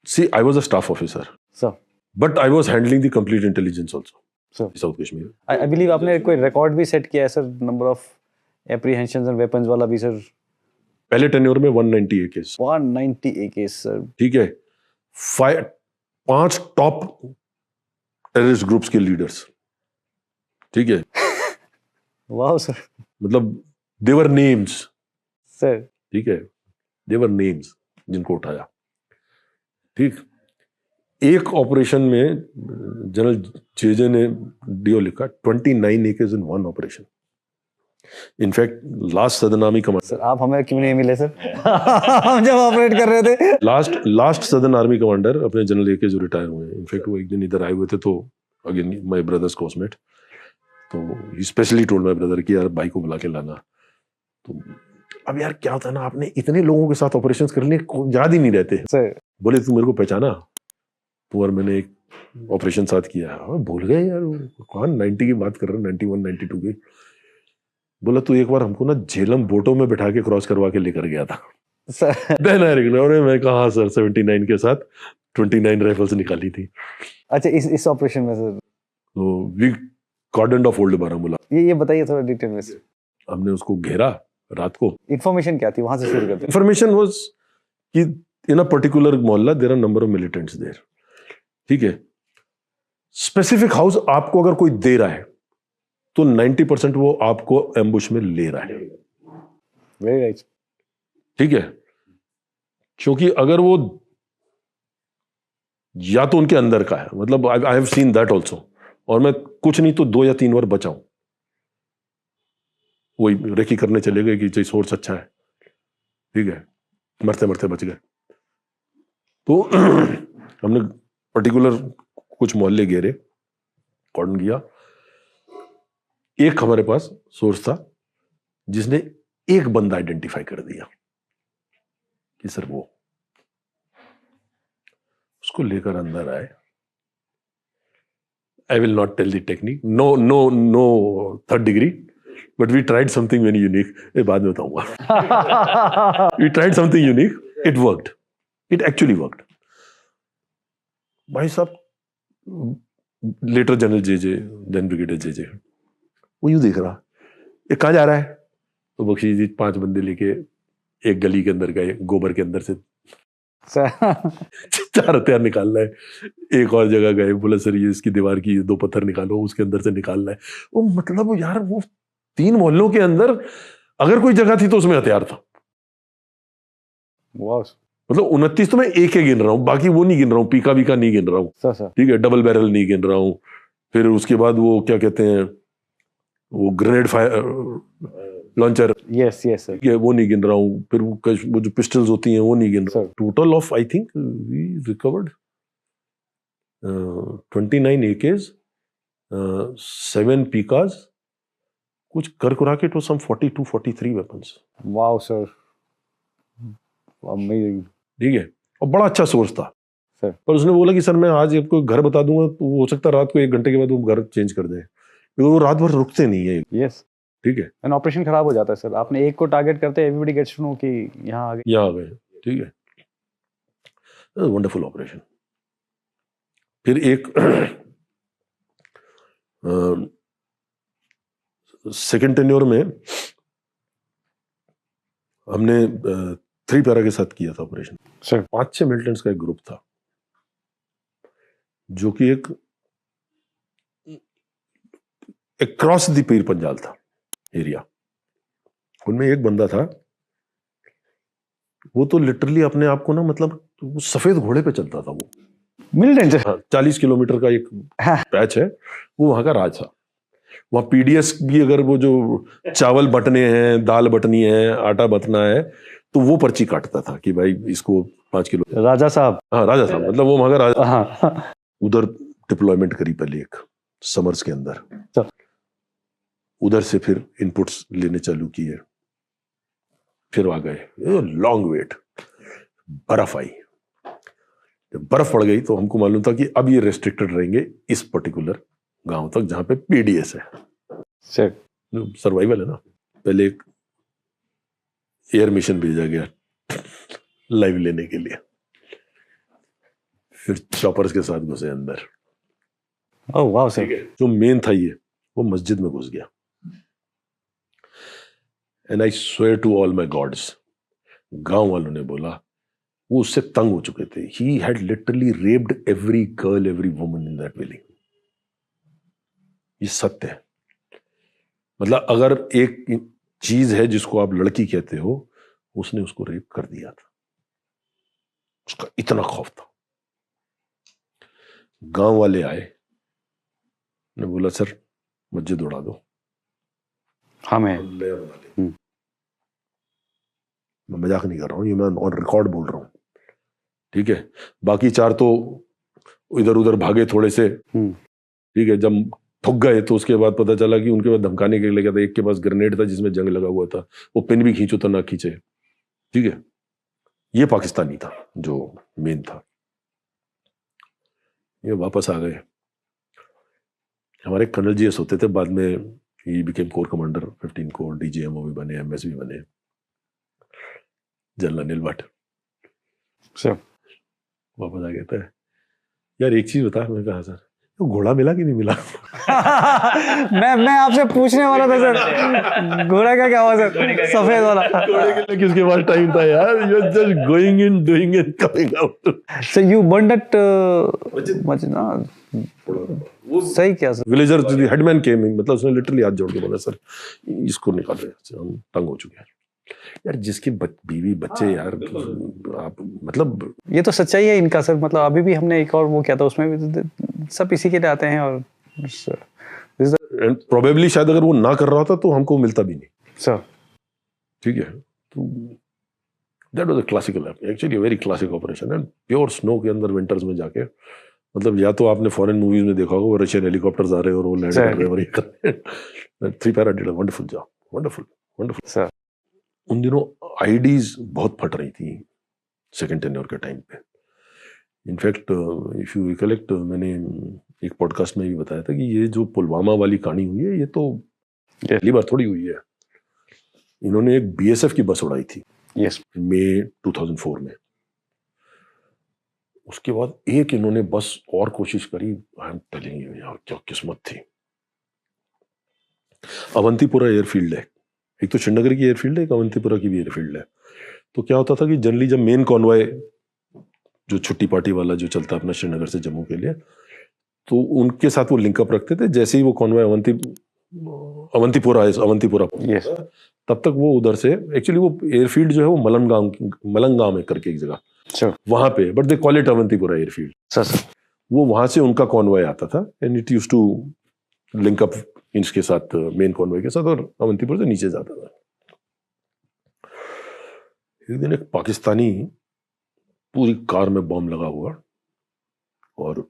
see I was a staff officer sir, but I was handling the complete intelligence also sir. South Kashmir. I believe आपने कोई रिकॉर्ड भी सेट किया है sir, number of apprehensions and weapons वाला भी सर? पहले टेन्योर में 190 केस, 190 केस सर। ठीक है। 5 टॉप टेररिस्ट ग्रुप्स के लीडर्स, ठीक है। वाह सर। मतलब देवर नेम्स सर ठीक है, देवर नेम्स जिनको उठाया, ठीक। एक ऑपरेशन में जनरल जेजे ने डीओ लिखा 29 AKs in one operation. In fact last southern army commander, sir आप हमें क्यों नहीं मिले सर? हम जब ऑपरेट कर रहे थे। लास्ट सदर्न आर्मी कमांडर अपने जनरल एके जो रिटायर हुए हैं, इनफैक्ट वो एक दिन इधर आए हुए थे, तो अगेन माय ब्रदर्स कोर्समेट, तो ही स्पेशली टोल्ड माय ब्रदर कि यार भाई को बुला के लाना। तो अब यार क्या होता है ना, आपने इतने लोगों के साथ ऑपरेशंस कर लिए, याद ही नहीं रहते सर। बोले तू मेरे को पहचाना? तो और मैंने एक ऑपरेशन साथ किया, भूल गए यार कौन, 90 की बात कर रहे हैं, 91 92 की। बोला तू एक बार हमको ना झेलम बोटो में बैठा के क्रॉस करवा के लेकर गया था सर देन आई रिग्रेट। मैं कहा हाँ सर, 79 के साथ 29 राइफल्स निकाली थी। अच्छा इस ऑपरेशन में सर तो we cordon off old Baramulla, ये बताइए थोड़ा डिटेल में सर। हमने उसको घेरा रात को। इन्फॉर्मेशन क्या थी, वहां से शुरू करते हैं। इंफॉर्मेशन वाज कि इन अ पर्टिकुलर मोहल्ला there are number of militants there, ठीक है। स्पेसिफिक हाउस आपको अगर कोई दे रहा है तो 90% वो आपको एम्बुश में ले रहा है, वेरी राइट, ठीक है। क्योंकि अगर वो या तो उनके अंदर का है, मतलब आई हैव सीन दैट ऑल्सो, और मैं कुछ नहीं तो 2 या 3 बार बचाऊं, वही रेकी करने चले गए कि सोर्स अच्छा है, ठीक है, मरते मरते बच गए। तो हमने पर्टिकुलर कुछ मोहल्ले घेरे, कॉर्डन किया। एक हमारे पास सोर्स था जिसने एक बंदा आइडेंटिफाई कर दिया कि सर वो, उसको लेकर अंदर आए। I will not tell the technique, no third degree, but we tried something very unique. बाद में बताऊंगा। We tried something unique, it worked, it actually worked. भाई साहब, later general JJ, then brigadier JJ, वो यूं देख रहा, ये कहाँ जा रहा है? तो बख्शी जी 5 बंदे लेके एक गली के अंदर गए, गोबर के अंदर से 4 हथियार निकालना है। एक और जगह गए, बोला सर ये इसकी दीवार की 2 पत्थर निकालो, उसके अंदर से निकालना है। वो मतलब यार वो 3 मोहल्लों के अंदर अगर कोई जगह थी तो उसमें हथियार था। मतलब 29 तो मैं एक ही गिन रहा हूँ, बाकी वो नहीं गिन रहा हूँ, पीका बीका नहीं गिन रहा हूँ, ठीक है, डबल बैरल नहीं गिन रहा हूँ। फिर उसके बाद वो क्या कहते हैं, वो grenade fire launcher, yes yes sir, वो नहीं गिन रहा हूँ। फिर वो जो पिस्टल्स होती हैं वो नहीं गिन रहा हूँ। Total of I think we recovered 29 AKs, 7 PKs, कुछ कर कुरा के तो some 42-43 weapons. Wow sir, amazing, ठीक है। और बड़ा अच्छा सोर्स था सर। पर उसने बोला कि सर मैं आज आपको घर बता दूंगा, तो हो सकता है रात को 1 घंटे के बाद वो घर चेंज कर दें, क्योंकि वो रात भर रुकते नहीं है। यस, ठीक है। एंड ऑपरेशन खराब हो जाता है सर। आपने एक को टारगेट करते एवरीबॉडी गेट्स टू नो कि यहाँ आ गए, ठीक है। Wonderful operation. फिर एक सेकेंड टेन्योर में हमने 3 पैरा के साथ किया था ऑपरेशन सर। 5-6 मिलिटेंट्स का एक ग्रुप था जो कि एक क्रॉस द पीर पंजाल था एरिया। उनमें एक बंदा था, वो तो लिटरली अपने आप को ना, मतलब वो सफेद घोड़े पे चलता था। वो मिलिटेंट, 40 किलोमीटर का एक पैच है, वो वहां का राज था। वहां पीडीएस भी, अगर वो जो चावल बटने हैं, दाल बटनी है, आटा बटना है, तो वो पर्ची काटता था कि भाई इसको 5 किलो। राजा साहब, हाँ राजा साहब, मतलब वो वहां का राजा। हाँ। उधर डिप्लॉयमेंट करी पहले एक समर्स के अंदर, उधर से फिर इनपुट्स लेने चालू किए, फिर आ गए। लॉन्ग वेट, बर्फ आई। जब बर्फ पड़ गई तो हमको मालूम था कि अब ये रेस्ट्रिक्टेड रहेंगे इस पर्टिकुलर गांव तक जहां पे पीडीएस है। सर्वाइवल है ना। पहले एक एयर मिशन भेजा गया लाइव लेने के लिए, फिर चॉपर्स के साथ घुसे अंदर। ओह वाह सर। जो मेन था ये, वो मस्जिद में घुस गया। And I swear to all my gods गांव वालों ने बोला, वो उससे तंग हो चुके थे. He had literally raped every girl, every woman in that village. ये सत्य है. मतलब अगर एक चीज है जिसको आप लड़की कहते हो, उसने उसको रेप कर दिया था. उसका इतना खौफ था. गांव वाले आए, ने बोला सर मस्जिद उड़ा दो, हमें नया बना ले. मैं मजाक नहीं कर रहा हूं, ये मैं ऑन रिकॉर्ड बोल रहा हूं. ठीक है. बाकी 4 तो इधर उधर भागे थोड़े से. ठीक है. जब ठुक गए तो उसके बाद पता चला कि उनके पास धमकाने के लिए क्या था. एक के पास ग्रेनेड था जिसमें जंग लगा हुआ था, वो पिन भी खींचो तो ना खींचे. ठीक है. ये पाकिस्तानी था जो मेन था. ये वापस आ गए. हमारे कर्नल जीएस होते थे, बाद में he became core commander 15 core, DGMO भी बने, एमएस भी बने, जनरल अनिल भट्ट. वापस आ गया था. यार एक चीज बता. मैं कहा सर तो घोड़ा मिला कि नहीं मिला? मैं आपसे पूछने वाला था सर, घोड़ा का क्या हुआ सर, सफेद वाला? घोड़े के लिए किसके पास टाइम था यार? You are just going in, doing it, coming out. So you burn that मस्जिद ना? सही क्या sir? Villager headman came in, मतलब उसने लिटरली हाथ जोड़ के बोला सर इसको निकाल रहे, हम तंग हो चुके हैं. यार जिसकी बीवी बच्चे, यार आप मतलब ये तो सच्चाई है इनका सर. मतलब अभी भी हमने एक और वो किया था, उसमें भी सब इसी के लिए आते हैं. और प्रोबेबली शायद अगर वो ना कर रहा होता तो हमको मिलता भी नहीं सर. ठीक है. तो that was a classical, actually very classic operation. And pure snow के अंदर विंटर्स में जाके, मतलब या तो आपने फॉरेन मूवीज में देखा होगा, वो रशियन हेलीकॉप्टर्स आ रहे हैं और वो लैंड कर रहे हैं और ये कर रहे हैं. 3 para did a wonderful job. Wonderful sir. उन दिनों आईडीज बहुत फट रही थी सेकंड टेन्योर के टाइम पे. इनफैक्ट इफ यू रिकलेक्ट, मैंने एक पॉडकास्ट में भी बताया था कि ये जो पुलवामा वाली कहानी हुई है, ये तो पहली बार थोड़ी हुई है. इन्होंने एक बीएसएफ की बस उड़ाई थी मई 2004 में. उसके बाद एक इन्होंने बस और कोशिश करी. आई एम टेलिंग यू यार क्या किस्मत थी. अवंतीपुरा एयरफील्ड है, एक तो श्रीनगर की एयरफील्ड है, एक अवंतीपुरा की भी एयरफील्ड है. तो क्या होता था कि जनरली जब मेन कॉन्वॉय जो छुट्टी पार्टी वाला जो चलता अपना श्रीनगर से जम्मू के लिए, तो उनके साथ वो लिंकअप रखते थे. जैसे ही वो कॉन्वॉय अवंतीपुरा तब तक वो उधर से, एक्चुअली वो एयरफील्ड जो है वो मलंगाम है करके एक जगह वहां पे, but they call it Avantipura airfield. वो वहां से उनका कॉन्वॉय आता था and it used to link up इसके साथ, मेन कॉन्वॉय के साथ, और अवंतीपुर से नीचे जाता था. एक दिन एक पाकिस्तानी पूरी कार में बॉम्ब लगा हुआ, और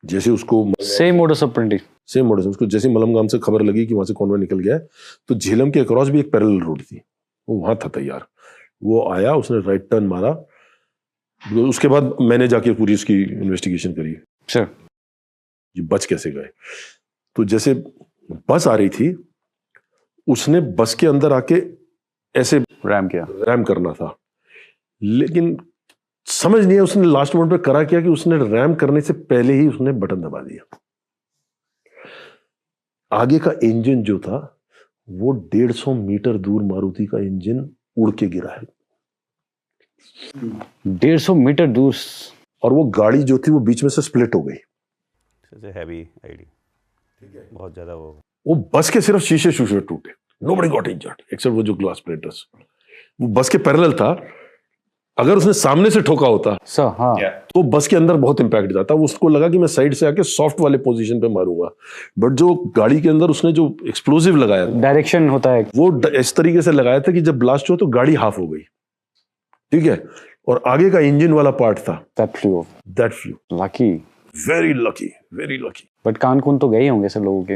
जैसे उसको सेम मोडस ऑपरेंडी, उसको जैसे मलमगाम से खबर लगी कि वहां से कॉन्वॉय निकल गया है, तो झेलम के अक्रॉस भी एक पैरेलल रोड थी, वो वहां था तैयार. वो आया, उसने राइट टर्न मारा. उसके बाद मैंने जाके पूरी उसकी इन्वेस्टिगेशन करी. ये बच कैसे गए. तो जैसे बस आ रही थी, उसने बस के अंदर आके ऐसे रैम करना था, लेकिन समझ नहीं है उसने लास्ट मोमेंट पे करा क्या कि उसने रैम करने से पहले ही उसने बटन दबा दिया. आगे का इंजन जो था वो 150 मीटर दूर मारुति का इंजन उड़ के गिरा है. 150 मीटर दूर. और वो गाड़ी जो थी वो बीच में से स्प्लिट हो गई. हैवी आईडी, बहुत ज्यादा. वो बस के सिर्फ शीशे टूटे. नोबडी गॉट इंजर्ड एक्सेप्ट वो जो ग्लास प्लेटर्स. वो बस के पैरेलल था. अगर उसने सामने से ठोका होता हाँ, तो बस के अंदर बहुत इंपैक्ट जाता. उसको लगा कि मैं साइड से आके सॉफ्ट वाले पोजीशन पे मारूंगा, बट जो गाड़ी के अंदर उसने जो एक्सप्लोसिव लगाया, डायरेक्शन होता है वो इस तरीके से लगाया था कि जब ब्लास्ट हुआ तो गाड़ी हाफ हो गई. ठीक है. और आगे का इंजन वाला पार्ट था that flew. Lucky, very lucky. But कान कून तो गए होंगे सब लोगों के.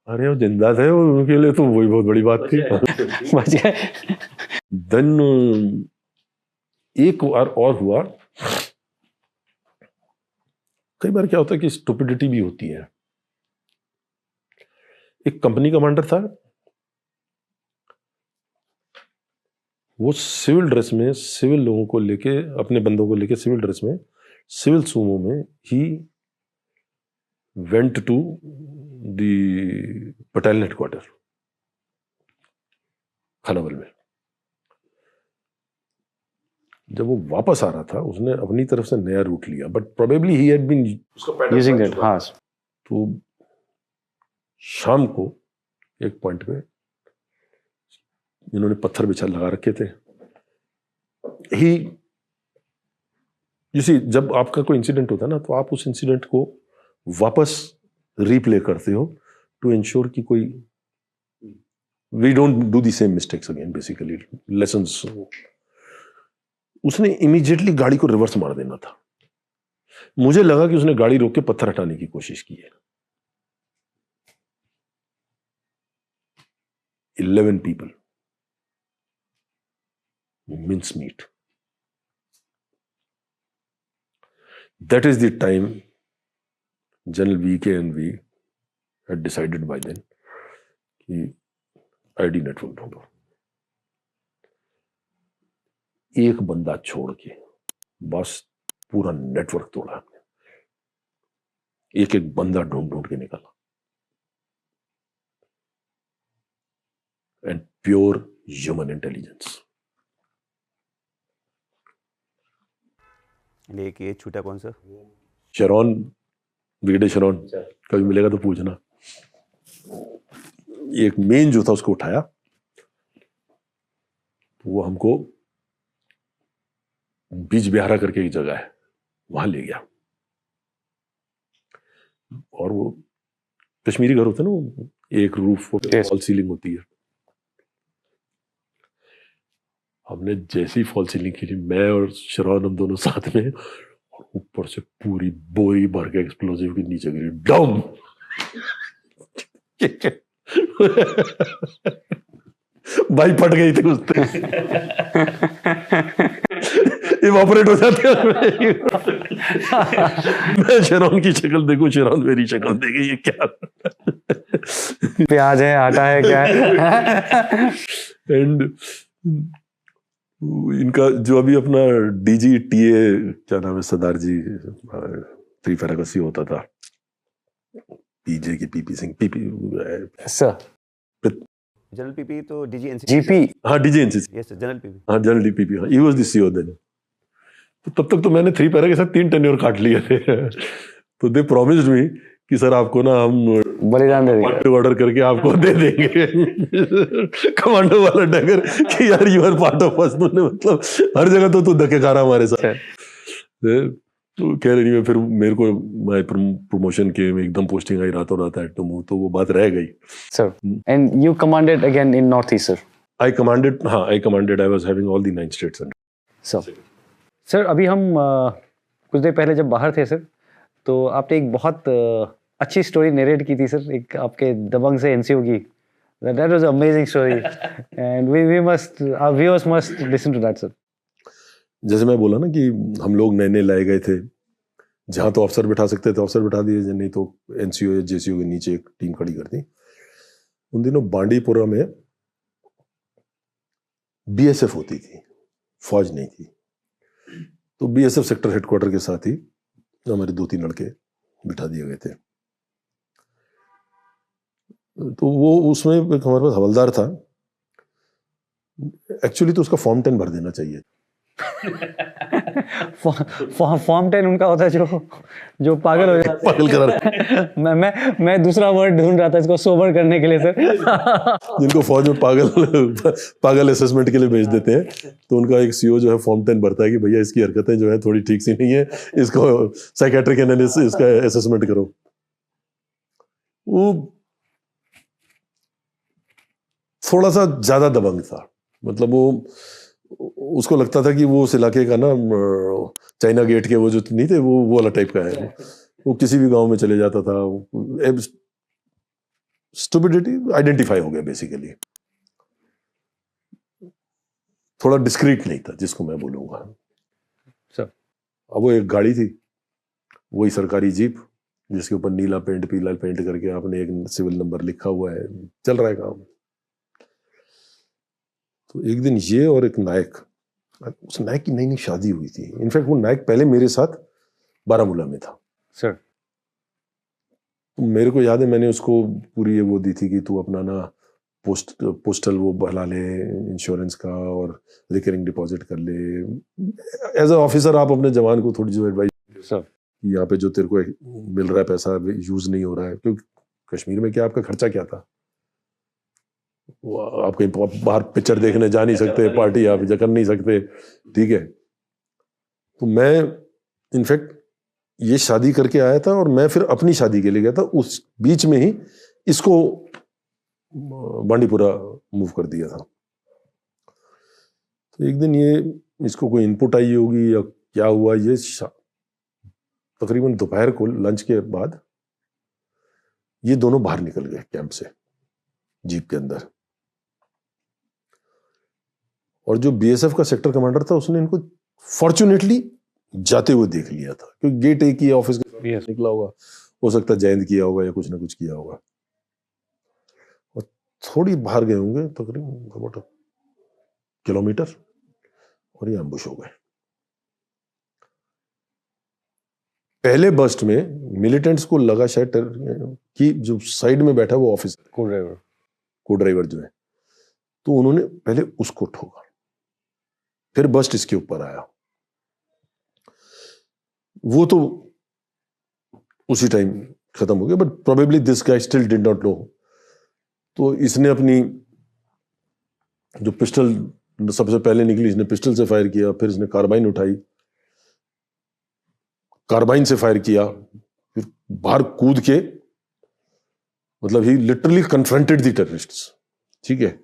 अरे वो जिंदा थे, उनके लिए तो वही बहुत बड़ी बात थी. बच गए. देन एक बार और हुआ. कई बार क्या होता है कि स्टुपिडिटी भी होती है. एक कंपनी कमांडर था, वो सिविल ड्रेस में, सिविल लोगों को लेके, अपने बंदों को लेके सिविल ड्रेस में, सिविल सूमो में he went to the battalion headquarter Khanabal में. जब वो वापस आ रहा था उसने अपनी तरफ से नया रूट लिया, but probably he had been using that. हाँ तो शाम को एक पॉइंट पे इन्होंने पत्थर बिछा लगा रखे थे। ही यू सी, जब आपका कोई इंसिडेंट होता है ना, तो आप उस इंसिडेंट को वापस रीप्ले करते हो टू इंश्योर कि कोई we don't do the same mistakes again, basically lessons. उसने इमीडिएटली गाड़ी को रिवर्स मार देना था। मुझे लगा कि उसने गाड़ी रोक के पत्थर हटाने की कोशिश की है। 11 people, mince meat. That is the time General VK and we had decided by then कि ID नेटवर्क ढूंढो। एक बंदा छोड़ के बस पूरा नेटवर्क तोड़ा हमने। एक एक बंदा ढूंढ ढूंढ के निकाला। And pure human intelligence. एक ये छूटा कौन सा? शरौन, ब्रिगेडियर शरौन, कभी मिलेगा तो पूछना। एक मेन जो था उसको उठाया, तो वो हमको बीच बिहारा करके एक जगह है वहां ले गया। और वो कश्मीरी घर होता है ना, वो एक रूफ फॉल सीलिंग होती है। हमने जैसी फॉल सीलिंग की, मैं और शरौन हम दोनों साथ में, और ऊपर से पूरी बोरी भर के एक्सप्लोजिव के नीचे गिरी, डम। भाई फट गई थी उससे, इवापोरेट हो जाते हैं। मैं शरौन की शक्ल देखूं, शरौन मेरी शक्ल देखे, ये क्या प्याज है, आटा है, क्या है? एंड इनका जो अभी अपना DGTA, क्या नाम है, सरदार जी, 3 फैरागसी होता था, PJ की PP Singh, PP sir, general PP तो DGNCC। जीपी, हाँ DGNCC, यस जनरल पीपी। हाँ जनरल DPP, हाँ, he was the CO then. तो तब तक तो मैंने 3 पैरा के साथ 3 टेन्योर काट लिए थे। तो दे प्रॉमिस्ड मी कि सर आपको ना हम बलिदान दे देंगे, ऑर्डर करके आपको दे देंगे। कमांडो वाला डगर कि यार you are part of us. मतलब हर जगह तो तू धक्के खा रहा हमारे साथ। तो कह रही है, फिर मेरे को मैं प्रमोशन के एकदम पोस्टिंग आई रातों रात एट द मूव, तो वो बात रह गई। Sir, and you commanded again in north east, sir? I commanded, हाँ I commanded, I was having all the 9 states. Sir अभी हम कुछ देर पहले जब बाहर थे सर, तो आपने एक बहुत अच्छी स्टोरी नरेट की थी सर, एक आपके दबंग से NCO की। That was an amazing story and we must, our viewers must listen to that sir. जैसे मैं बोला ना कि हम लोग नए नए लाए गए थे, जहाँ तो अफसर बैठा सकते थे अफसर बैठा दिए, नहीं तो NCO या JCO के नीचे एक टीम खड़ी कर दी। उन दिनों बांडीपुरा में BSF होती थी, फौज नहीं थी। तो BSF सेक्टर हेडक्वार्टर के साथ ही हमारे 2-3 लड़के बिठा दिए गए थे। तो वो उसमें एक हमारे पास हवलदार था, एक्चुअली तो उसका फॉर्म 10 भर देना चाहिए। फॉर्म 10 उनका होता है जो पागल हो जाता है, पागल करा। मैं दूसरा वर्ड ढूंढ रहा था इसको सोबर करने के लिए सर। जिनको फौज में पागल असेसमेंट के लिए भेज देते हैं, तो उनका एक CO जो है फॉर्म 10 भरता है कि भैया इसकी हरकतें जो है थोड़ी ठीक सी नहीं है, इसको साइकेट्रिक एनालिसिस, इसका असेसमेंट करो। वो थोड़ा सा ज्यादा दबंग था, मतलब वो उसको लगता था कि वो उस इलाके का ना चाइना गेट के वो जो नहीं थे, वो वाला टाइप का है। वो किसी भी गांव में चले जाता था। स्टुपिडिटी आइडेंटिफाई हो गया बेसिकली। थोड़ा डिस्क्रीट नहीं था जिसको मैं बोलूंगा सर। अब वो एक गाड़ी थी, वही सरकारी जीप, जिसके ऊपर नीला पेंट पीला पेंट करके आपने एक सिविल नंबर लिखा हुआ है, चल रहा है काम। तो एक दिन ये और एक नायक, उस नायक की नई नई शादी हुई थी। इनफैक्ट वो नायक पहले मेरे साथ बारामूला में था सर। तो मेरे को याद है मैंने उसको पूरी ये वो दी थी कि तू अपना ना पोस्टल वो भरा ले इंश्योरेंस का और रिकरिंग डिपॉजिट कर ले। एज अ ऑफिसर आप अपने जवान को थोड़ी जो एडवाइस सर यहाँ पे जो तेरे को मिल रहा है पैसा यूज नहीं हो रहा है, क्योंकि कश्मीर में क्या आपका खर्चा क्या था, आप कहीं बाहर पिक्चर देखने जा नहीं सकते, पार्टी आप कर नहीं सकते, ठीक है। तो मैं इनफैक्ट ये शादी करके आया था और मैं फिर अपनी शादी के लिए गया था, उस बीच में ही इसको बांडीपुरा मूव कर दिया था। तो एक दिन ये इसको कोई इनपुट आई होगी या क्या हुआ, ये तकरीबन दोपहर को लंच के बाद ये दोनों बाहर निकल गए कैंप से जीप के अंदर, और जो बीएसएफ का सेक्टर कमांडर था उसने इनको फॉर्चुनेटली जाते हुए देख लिया था, क्योंकि गेट एक ही ऑफिस के निकला होगा, हो सकता है जयंत किया होगा या कुछ ना कुछ किया होगा, और थोड़ी बाहर गए होंगे तकरीबन किलोमीटर, और ये एम्बुश हो गए। पहले बस्ट में मिलिटेंट्स को लगा शायद कि जो साइड में बैठा वो ऑफिसर को ड्राइवर जो है, तो उन्होंने पहले उसको ठोका, फिर बस्ट इसके ऊपर आया, वो तो उसी टाइम खत्म हो गया, but probably this guy still did not no. तो इसने अपनी जो पिस्टल सबसे पहले निकली, इसने पिस्टल से फायर किया, फिर इसने कार्बाइन उठाई, कार्बाइन से फायर किया, फिर बाहर कूद के, मतलब ही लिटरली कन्फ्रंटेड द टेररिस्ट्स, ठीक है।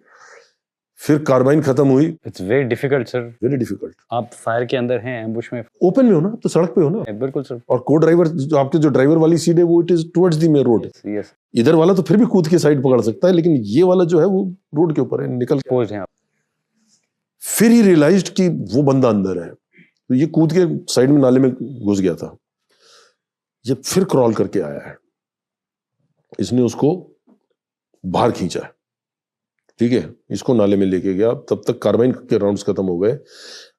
फिर कार्बाइन खत्म हुई। It's very difficult sir, very difficult. आप फायर के अंदर हैं, एम्बुश में, ओपन में हो ना, तो सड़क पे हो ना। बिल्कुल सर। और को ड्राइवर जो आपके जो ड्राइवर वाली सीट है वो it is towards the main road. Yes, इधर वाला तो फिर भी कूद के साइड पकड़ सकता है, लेकिन ये वाला जो है वो रोड के ऊपर है, निकल एक्सपोज्ड हैं आप। फिर ही रियलाइज्ड कि वो बंदा अंदर है, तो ये कूद के साइड में नाले में घुस गया था। ये फिर क्रॉल करके आया है, इसने उसको बाहर खींचा है, ठीक है, इसको नाले में लेके गया, तब तक कार्बाइन के राउंड्स खत्म हो गए।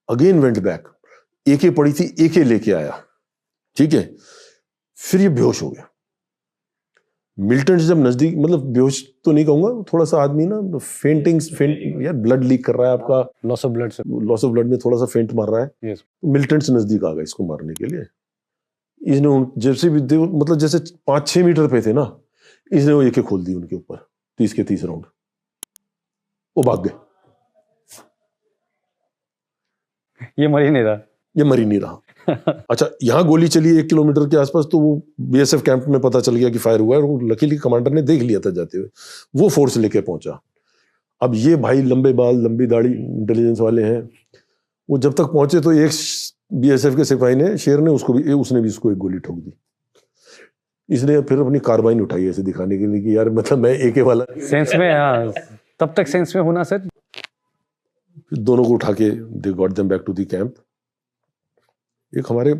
अगेन वेंट बैक, एके पड़ी थी, एके लेके आया, ठीक है। फिर ये बेहोश हो गया। मिलिटेंट्स जब नजदीक, मतलब बेहोश तो नहीं कहूंगा, थोड़ा सा आदमी ना फेंटिंग यार ब्लड लीक कर रहा है आपका, loss of blood sir, loss of blood में थोड़ा सा फेंट मार रहा है। यस, मिलिटेंट्स नजदीक आ गए इसको मारने के लिए। इसने जैसे भी मतलब जैसे 5-6 मीटर पे थे ना, इसने वो एके खोल दी उनके ऊपर, 30 के 30 राउंड, वो भाग गए। ये मर ही नहीं रहा, ये मर ही नहीं रहा। अच्छा, यहाँ गोली चली 1 किलोमीटर के आसपास, तो वो बीएसएफ कैंप में पता चल गया कि फायर हुआ है, और लकीली कमांडर ने देख लिया था जाते हुए, वो फोर्स लेके पहुंचा। अब ये भाई लंबे बाल लंबी दाढ़ी इंटेलिजेंस वाले हैं, वो जब तक पहुंचे तो एक बीएसएफ के सिपाही ने, शेर ने उसने भी उसको एक गोली ठोक दी। इसने फिर अपनी कार्बाइन उठाई ऐसे दिखाने के लिए कि यार मतलब मैं एके वाला सेंस में, हाँ, तब तक सेंस में होना सर। दोनों को उठा के they got them back to the camp. एक हमारे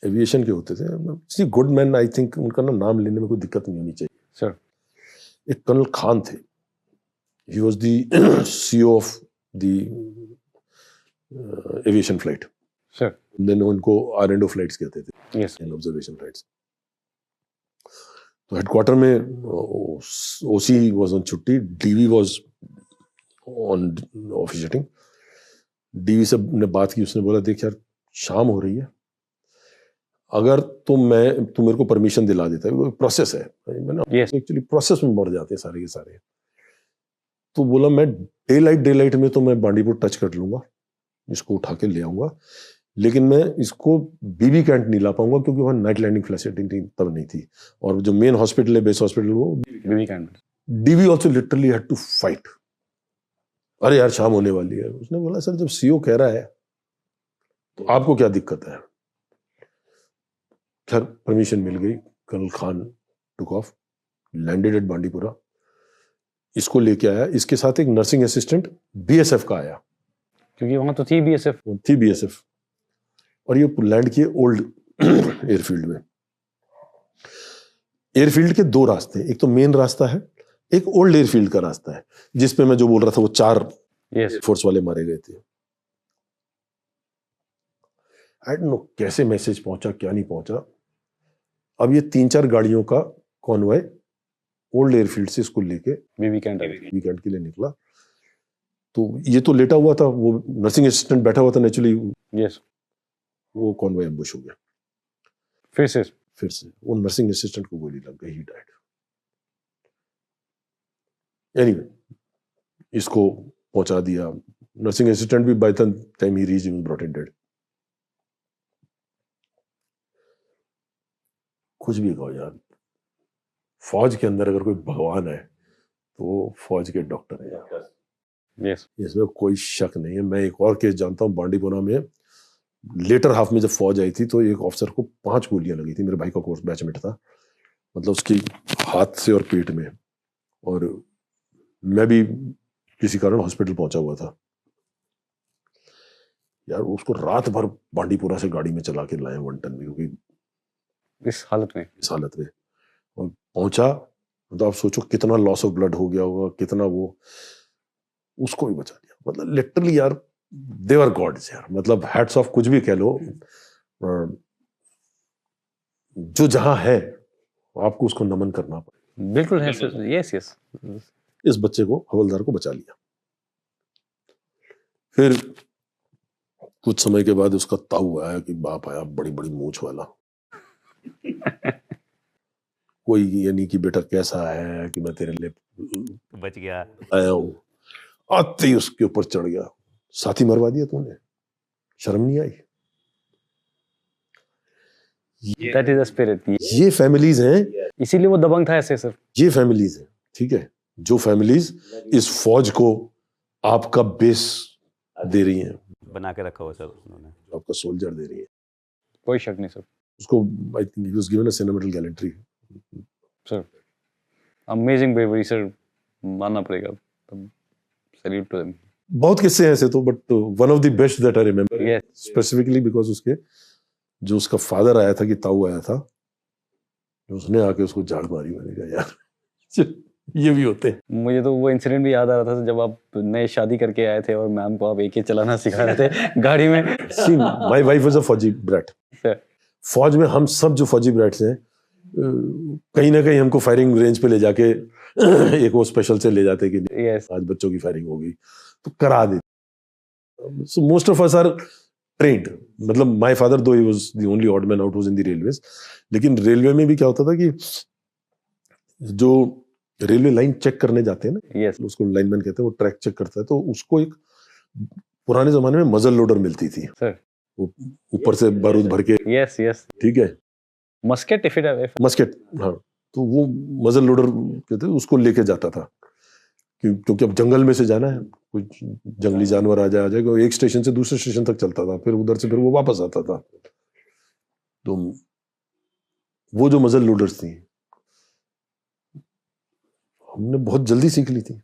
एविएशन के होते थे, गुड मैन, आई थिंक उनका नाम लेने में कोई दिक्कत नहीं होनी चाहिए सर। एक कर्नल खान थे, he was the CEO of the aviation flight sir. Then उनको R&O फ्लाइट्स कहते थे, यस, ऑब्जर्वेशन फ्लाइट्स। तो हेडक्वार्टर में ओसी वाज ऑन छुट्टी, DV was on officiating. DV से ने बात की, उसने बोला देख यार शाम हो रही है, अगर तू मेरे को परमिशन दिला देता है, वो प्रोसेस है, मैंने एक्चुअली प्रोसेस में मर जाते हैं सारे के सारे। तो बोला मैं डे लाइट में तो मैं बांडीपुर टच कर लूंगा, इसको उठा के ले आऊंगा, लेकिन मैं इसको बीबी कैंट नहीं ला पाऊंगा क्योंकि वहाँ नाइट लैंडिंग फैसिलिटी तब नहीं थी, और जो मेन हॉस्पिटल है, बेस हॉस्पिटल, वो BB cantt. DV also literally had to fight. अरे यार शाम होने वाली है। उसने बोला सर जब सीओ कह रहा है तो आपको क्या दिक्कत है। खैर परमिशन मिल गई, colonel Khan took off, landed at Bandipora, इसको लेके आया, इसके साथ एक नर्सिंग असिस्टेंट बीएसएफ का आया, क्योंकि वहां तो थी बीएसएफ, और ये लैंड किए ओल्ड एयरफील्ड में। एयरफील्ड के 2 रास्ते, एक तो मेन रास्ता है, एक ओल्ड एयरफील्ड का रास्ता है, जिसपे मैं जो बोल रहा था वो 4 फोर्स वाले मारे गए थे। आई डोंट नो कैसे मैसेज पहुंचा क्या नहीं पहुंचा। अब ये 3-4 गाड़ियों का कॉन्वॉय ओल्ड एयरफील्ड से इसको लेके भी वीकेंड वीकेंड के लिए निकला। तो ये तो लेटा हुआ था, वो नर्सिंग असिस्टेंट बैठा हुआ था, नेचुरली यस वो कॉन्वॉय एम्बुश हो गया। फिर से वो नर्सिंग असिस्टेंट को गोली लग गई, ही डाइड। एनीवे, इसको पहुंचा दिया। नर्सिंग असिस्टेंट भी by the time he reach, he was brought in dead. कुछ भी कहो यार, फौज के अंदर अगर कोई भगवान है तो वो फौज के डॉक्टर है यार, यस इसमें कोई शक नहीं है। मैं एक और केस जानता हूँ, बांडीपुरा में लेटर हाफ में जब फौज आई थी तो एक ऑफिसर को 5 गोलियां लगी थी। मेरे भाई का कोर्स बैचमेट था, मतलब उसकी हाथ से और पेट में, और मैं भी किसी कारण हॉस्पिटल पहुंचा हुआ था यार। उसको रात भर बांडीपुरा से गाड़ी में चला के लाए 1 टन में, क्योंकि इस हालत में और पहुंचा, मतलब आप सोचो कितना लॉस ऑफ ब्लड हो गया होगा, कितना वो, उसको भी बचा लिया। मतलब लिटरली यार, दे वर गॉड्स यार, मतलब हैट्स ऑफ, कुछ भी कह लो। जो जहां है आपको उसको नमन करना पड़ेगा। बिल्कुल है सर, यस इस बच्चे को, हवलदार को बचा लिया। फिर कुछ समय के बाद उसका ताऊ आया कि बाप आया बड़ी बड़ी मूंछ वाला। कोई ये नहीं कि बेटा कैसा है, कि मैं तेरे लिए बच गया। आया हूं, आते ही उसके ऊपर चढ़ गया। साथी मरवा दिया तूने, शर्म नहीं आई? That is the spirit. ये फैमिलीज हैं, इसीलिए वो दबंग था ऐसे सर। ये फैमिलीज हैं, ठीक है, जो फैमिलीज इस फौज को आपका बेस दे रही हैं, बना के रखा हुआ सर उन्होंने, आपका सोल्जर दे रही है। कोई शक नहीं सर। उसको I think he was given a सिनेमेटल gallantry. Sir amazing bravery sir, मानना पड़ेगा, सैल्यूट टू देम। बहुत किस्से हैं ऐसे तो, but one of the best that I remember, Yes. Specifically because उसके जो उसका फादर आया था, कि ताऊ आया था, उसने आके उसको झाड़ मारी। मैंने कहा यार ये भी होते हैं। मुझे तो वो इंसिडेंट भी याद आ रहा था जब आप नए शादी करके आए थे और मैम को आप AK चलाना सिखा रहे थे गाड़ी में। See my wife is a फौजी ब्रैट। फौज में हम सब जो फौजी ब्रैट्स हैं, कहीं ना कहीं हमको फायरिंग रेंज पे ले जाके एक वो स्पेशल से ले जाते कि यस आज बच्चों की फायरिंग होगी तो करा देते। So most of us are trained. मतलब my father though he was the only odd man out, was in the railways. लेकिन रेलवे में भी क्या होता था कि जो रेलवे लाइन चेक करने जाते हैं ना, यस उसको लाइनमैन कहते हैं, वो ट्रैक चेक करता है, तो उसको एक पुराने जमाने में मजल लोडर मिलती थी, सर। वो ऊपर से बारूद भर के, यस ठीक है, मस्केट मस्केट, हाँ, तो वो मजल लोडर कहते हैं, उसको लेके जाता था। क्योंकि अब जंगल में से जाना है, कुछ जंगली जानवर आ जाएगा, एक स्टेशन से दूसरे स्टेशन तक चलता था, फिर उधर से फिर वो वापस आता था। तो वो जो मजल लोडर्स थी, हमने बहुत जल्दी सीख ली थी।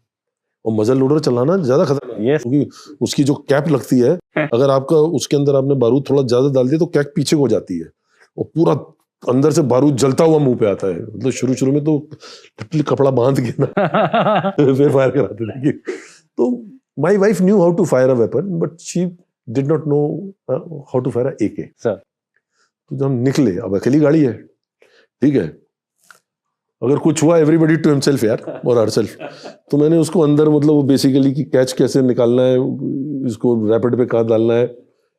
और मजल लोडर चलाना ज्यादा खतरनाक है, क्योंकि उसकी जो कैप लगती है, अगर आपका उसके अंदर आपने बारूद थोड़ा ज्यादा डाल दिया तो कैप पीछे को जाती है और पूरा अंदर से बारूद जलता हुआ मुंह पे आता है। मतलब शुरू में तो कपड़ा बांध के ना फिर फायर कराते थे। तो my wife knew how to fire a weapon, but she did not know how to fire a AK। Sir तो जब हम निकले, अब अकेली गाड़ी है, ठीक है, अगर कुछ हुआ एवरीबॉडी टू हिमसेल्फ यार, और हरसेल्फ। तो मैंने उसको अंदर, मतलब वो बेसिकली कि कैच कैसे निकालना है, इसको रैपिड पे कहाँ डालना है,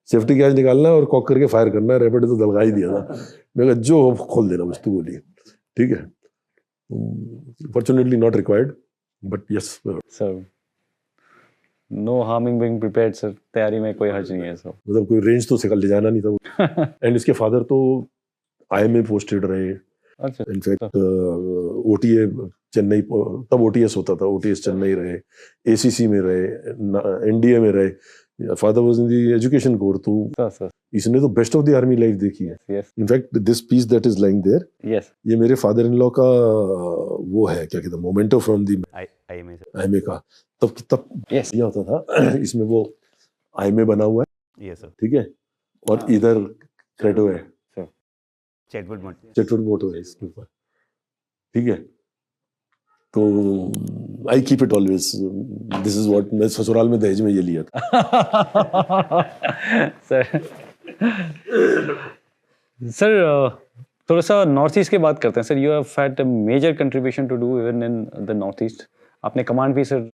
सेफ्टी कैच निकालना है और कॉक करके फायर करना है। रैपिड तो दलगा ही दिया था। मैं कहा जो खोल देना बस तू गोली, ठीक है। Fortunately not required, but yes sir, no harming being prepared sir, तैयारी में कोई हर्ज नहीं है सर। मतलब कोई रेंज तो ले जाना नहीं था। एंड इसके फादर तो IMA पोस्टेड रहे। अच्छा, इनफैक्ट OTA चेन्नई, तब OTS होता था, OTS चेन्नई रहे, ACC में रहे, NDA में रहे। Father was in the education corps, तो सर इसने तो best of the army life देखी है। Yes in fact this piece that is lying there, yes ये मेरे फादर इन लॉ का वो है, क्या कहते हैं, मोमेंटो फ्रॉम द IMA का। तब यस ये होता था इसमें वो IMA बना हुआ है, यस सर, ठीक है, और इधर क्रेडो है, चेटवुड मोटो है इसके ऊपर, ठीक है। तो I keep it always, this is what मैं ससुराल में दहेज में ये लिया था। सर थोड़ा सा नॉर्थ ईस्ट की बात करते हैं sir. You have had a major contribution to do even in the north east. आपने कमांड भी सर